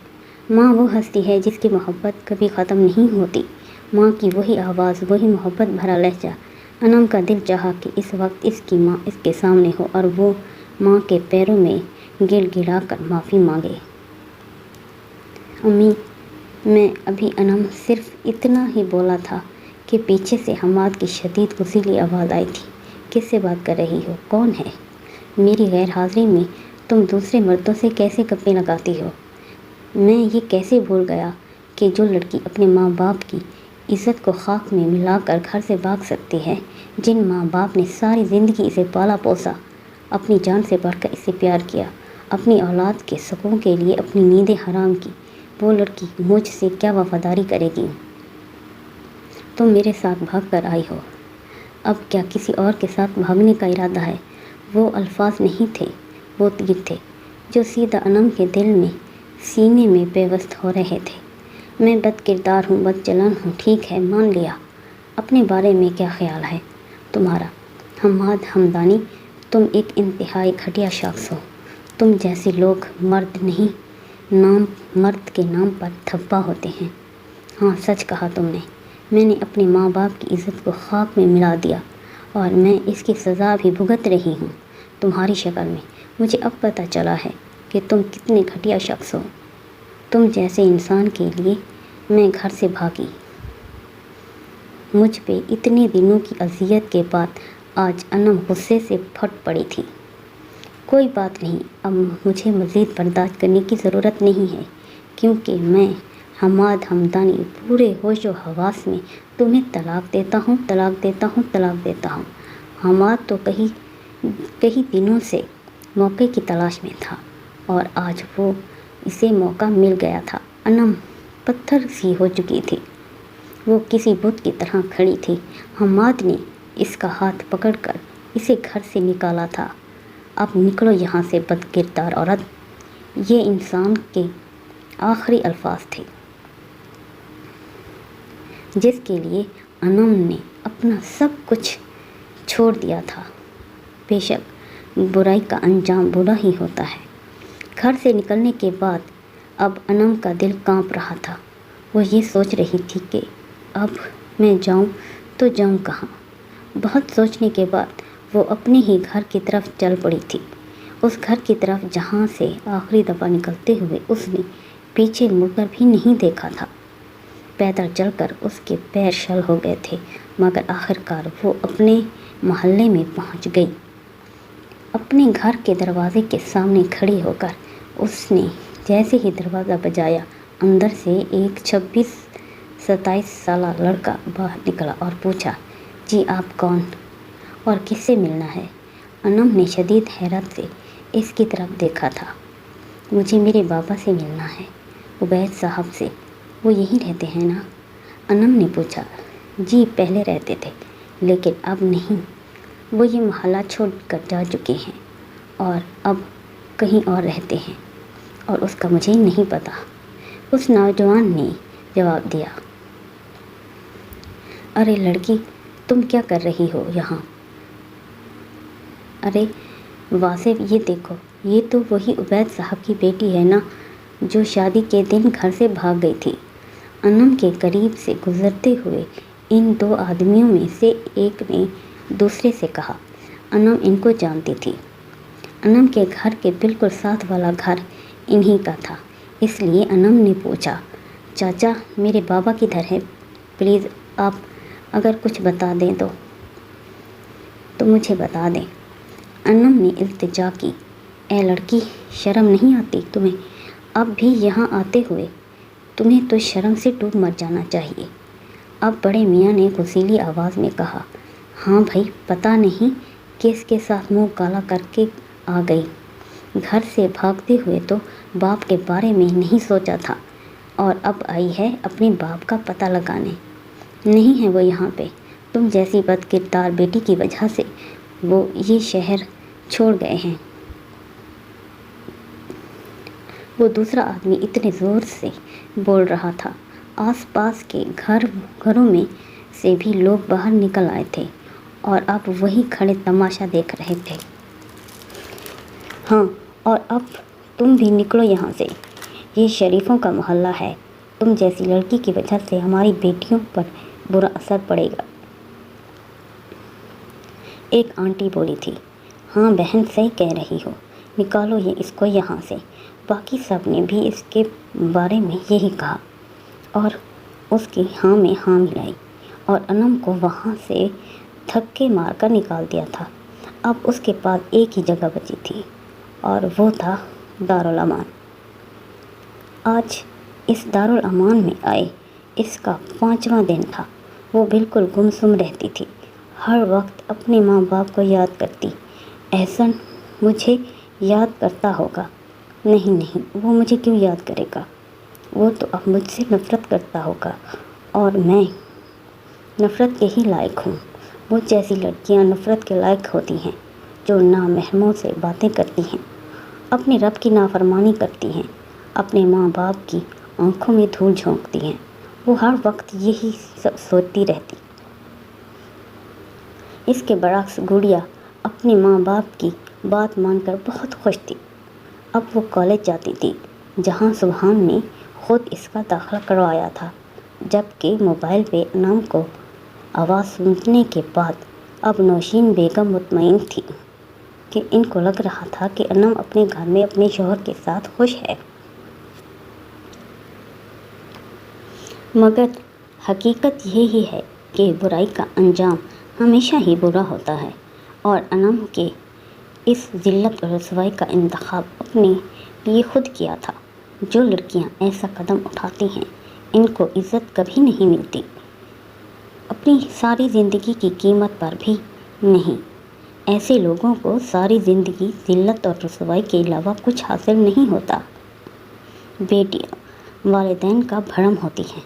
ماں وہ ہستی ہے جس کی محبت کبھی ختم نہیں ہوتی۔ ماں کی وہی آواز، وہی محبت بھرا لہجہ۔ انم کا دل چاہا کہ اس وقت اس کی ماں اس کے سامنے ہو اور وہ ماں کے پیروں میں گر گڑا کر معافی مانگے۔ امی، میں ابھی انم صرف اتنا ہی بولا تھا کہ پیچھے سے حماد کی شدید غصیلی آواز آئی تھی۔ کس سے بات کر رہی ہو؟ کون ہے؟ میری غیر حاضری میں تم دوسرے مردوں سے کیسے گپیں لگاتی ہو؟ میں یہ کیسے بھول گیا کہ جو لڑکی اپنے ماں باپ کی عزت کو خاک میں ملا کر گھر سے بھاگ سکتی ہے، جن ماں باپ نے ساری زندگی اسے پالا پوسا، اپنی جان سے بڑھ کر اسے پیار کیا، اپنی اولاد کے سکون کے لیے اپنی نیندیں حرام کی، وہ لڑکی مجھ سے کیا وفاداری کرے گی؟ تم میرے ساتھ بھاگ کر آئی ہو، اب کیا کسی اور کے ساتھ بھاگنے کا ارادہ ہے؟ وہ الفاظ نہیں تھے، وہ تیر تھے جو سیدھا انم کے دل میں، سینے میں پیوست ہو رہے تھے۔ میں بد کردار ہوں، بد چلن ہوں، ٹھیک ہے، مان لیا۔ اپنے بارے میں کیا خیال ہے تمہارا حماد حمدانی؟ تم ایک انتہائی گھٹیا شخص ہو۔ تم جیسے لوگ مرد نہیں، مرد کے نام پر دھبا ہوتے ہیں۔ ہاں، سچ کہا تم نے۔ میں نے اپنے ماں باپ کی عزت کو خاک میں ملا دیا اور میں اس کی سزا بھی بھگت رہی ہوں تمہاری شکل میں۔ مجھے اب پتہ چلا ہے کہ تم کتنے گھٹیا شخص ہو۔ تم جیسے انسان کے لیے میں گھر سے بھاگی۔ مجھ پہ اتنے دنوں کی اذیت کے بعد آج انم غصے سے پھٹ پڑی تھی۔ کوئی بات نہیں، اب مجھے مزید برداشت کرنے کی ضرورت نہیں ہے، کیونکہ میں حماد حمدانی پورے ہوش و حواس میں تمہیں طلاق دیتا ہوں، طلاق دیتا ہوں، طلاق دیتا ہوں۔ حماد تو کئی دنوں سے موقع کی تلاش میں تھا اور آج وہ اسے موقع مل گیا تھا۔ انم پتھر سی ہو چکی تھی، وہ کسی بت کی طرح کھڑی تھی۔ حماد نے اس کا ہاتھ پکڑ کر اسے گھر سے نکالا تھا۔ اب نکلو یہاں سے بد کردار عورت۔ یہ انسان کے آخری الفاظ تھے جس کے لیے انم نے اپنا سب کچھ چھوڑ دیا تھا۔ بے شک برائی کا انجام برا ہی ہوتا ہے۔ گھر سے نکلنے کے بعد اب انم کا دل کانپ رہا تھا۔ وہ یہ سوچ رہی تھی کہ اب میں جاؤں تو جاؤں کہاں؟ بہت سوچنے کے بعد وہ اپنے ہی گھر کی طرف چل پڑی تھی، اس گھر کی طرف جہاں سے آخری دفعہ نکلتے ہوئے اس نے پیچھے مڑ کر بھی نہیں دیکھا تھا۔ پیدل چل کر اس کے پیر شل ہو گئے تھے، مگر آخرکار وہ اپنے محلے میں پہنچ گئی۔ اپنے گھر کے دروازے کے سامنے کھڑی ہو کر اس نے جیسے ہی دروازہ بجایا، اندر سے ایک 26-27 سالہ لڑکا باہر نکلا اور پوچھا، جی آپ کون اور کس سے ملنا ہے؟ انم نے شدید حیرت سے اس کی طرف دیکھا تھا۔ مجھے میرے بابا سے ملنا ہے، عبید صاحب سے، وہ یہیں رہتے ہیں نا؟ انم نے پوچھا۔ جی پہلے رہتے تھے لیکن اب نہیں، وہ یہ محلہ چھوڑ کر جا چکے ہیں اور اب کہیں اور رہتے ہیں، اور اس کا مجھے نہیں پتہ، اس نوجوان نے جواب دیا۔ ارے لڑکی، تم کیا کر رہی ہو یہاں؟ ارے واصف، یہ دیکھو، یہ تو وہی عبید صاحب کی بیٹی ہے نا جو شادی کے دن گھر سے بھاگ گئی تھی۔ انم کے قریب سے گزرتے ہوئے ان دو آدمیوں میں سے ایک نے دوسرے سے کہا۔ انم ان کو جانتی تھی۔ انم کے گھر کے بالکل ساتھ والا گھر انہی کا تھا، اس لیے انم نے پوچھا، چاچا میرے بابا کدھر ہے؟ پلیز آپ اگر کچھ بتا دیں تو مجھے بتا دیں۔ انم نے التجا کی، اے لڑکی، شرم نہیں آتی تمہیں اب بھی یہاں آتے ہوئے؟ تمہیں تو شرم سے ڈوب مر جانا چاہیے۔ اب بڑے میاں نے غصیلی آواز میں کہا، ہاں بھائی، پتہ نہیں کس کے ساتھ منہ کالا کر کے آ گئی، گھر سے بھاگتے ہوئے تو باپ کے بارے میں نہیں سوچا تھا، اور اب آئی ہے اپنے باپ کا پتہ لگانے۔ نہیں ہے وہ یہاں پہ، تم جیسی بد کردار بیٹی کی وجہ سے وہ یہ شہر چھوڑ گئے ہیں۔ وہ دوسرا آدمی اتنے زور سے بول رہا تھا، آس پاس کے گھروں میں سے بھی لوگ باہر نکل آئے تھے اور اب وہی کھڑے تماشا دیکھ رہے تھے۔ ہاں، اور اب تم بھی نکلو یہاں سے، یہ شریفوں کا محلہ ہے، تم جیسی لڑکی کی وجہ سے ہماری بیٹیوں پر برا اثر پڑے گا۔ ایک آنٹی بولی تھی، ہاں بہن صحیح کہہ رہی ہو، نکالو اس کو یہاں سے۔ باقی سب نے بھی اس کے بارے میں یہی کہا اور اس کی ہاں میں ہاں ملائی، اور انم کو وہاں سے دھکے مار کر نکال دیا تھا۔ اب اس کے پاس ایک ہی جگہ بچی تھی اور وہ تھا دارالامان۔ آج اس دارالامان میں آئے اس کا 5واں دن تھا۔ وہ بالکل گمسم رہتی تھی، ہر وقت اپنے ماں باپ کو یاد کرتی۔ احسن مجھے یاد کرتا ہوگا۔ نہیں، وہ مجھے کیوں یاد کرے گا؟ وہ تو اب مجھ سے نفرت کرتا ہوگا، اور میں نفرت کے ہی لائق ہوں۔ مجھ جیسی لڑکیاں نفرت کے لائق ہوتی ہیں، جو نامحرموں سے باتیں کرتی ہیں، اپنے رب کی نافرمانی کرتی ہیں، اپنے ماں باپ کی آنکھوں میں دھول جھونکتی ہیں۔ وہ ہر وقت یہی سب سوچتی رہتی۔ اس کے برعکس گڑیا اپنے ماں باپ کی بات مان کر بہت خوش تھی۔ اب وہ کالج جاتی تھی، جہاں سبحان نے خود اس کا داخلہ کروایا تھا، جبکہ موبائل پہ انعام کو آواز سننے کے بعد اب نوشین بیگم مطمئن تھی کہ ان کو لگ رہا تھا کہ انعام اپنے گھر میں اپنے شوہر کے ساتھ خوش ہے، مگر حقیقت یہی ہے کہ برائی کا انجام ہمیشہ ہی برا ہوتا ہے، اور انعام کے اس ذلت اور رسوائی کا انتخاب اپنے لیے خود کیا تھا۔ جو لڑکیاں ایسا قدم اٹھاتی ہیں ان کو عزت کبھی نہیں ملتی، اپنی ساری زندگی کی قیمت پر بھی نہیں۔ ایسے لوگوں کو ساری زندگی ذلت اور رسوائی کے علاوہ کچھ حاصل نہیں ہوتا۔ بیٹیاں والدین کا بھرم ہوتی ہیں،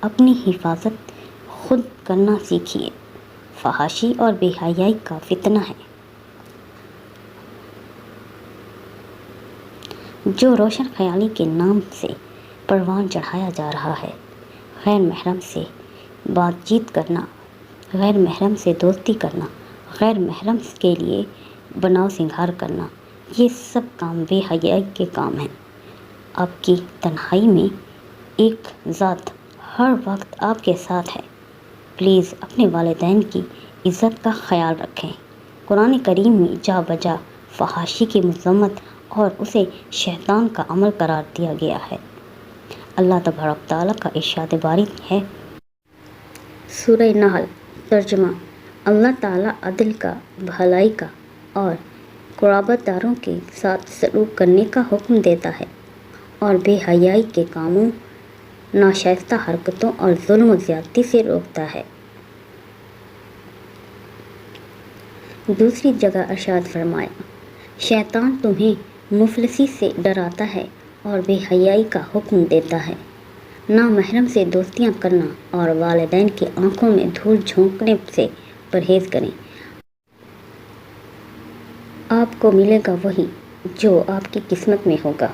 اپنی حفاظت خود کرنا سیکھیے۔ فحاشی اور بے حیائی کا فتنہ ہے جو روشن خیالی کے نام سے پروان چڑھایا جا رہا ہے۔ غیر محرم سے بات چیت کرنا، غیر محرم سے دوستی کرنا، غیر محرم کے لیے بناؤ سنگھار کرنا، یہ سب کام بے حیائی کے کام ہیں۔ آپ کی تنہائی میں ایک ذات ہر وقت آپ کے ساتھ ہے۔ پلیز اپنے والدین کی عزت کا خیال رکھیں۔ قرآن کریم میں جا بجا فحاشی کی مذمت اور اسے شیطان کا عمل قرار دیا گیا ہے۔ اللہ تبارک تعالیٰ کا ارشاد باری ہے، سورہ نحل۔ ترجمہ: اللہ تعالیٰ عدل کا، بھلائی کا اور قرابت داروں کے ساتھ سلوک کرنے کا حکم دیتا ہے اور بے حیائی کے کاموں، ناشائستہ حرکتوں اور ظلم و زیادتی سے روکتا ہے۔ دوسری جگہ ارشاد فرمایا، شیطان تمہیں مفلسی سے ڈراتا ہے اور بے حیائی کا حکم دیتا ہے۔ نامحرم سے دوستیاں کرنا اور والدین کی آنکھوں میں دھول جھونکنے سے پرہیز کریں۔ آپ کو ملے گا وہی جو آپ کی قسمت میں ہوگا۔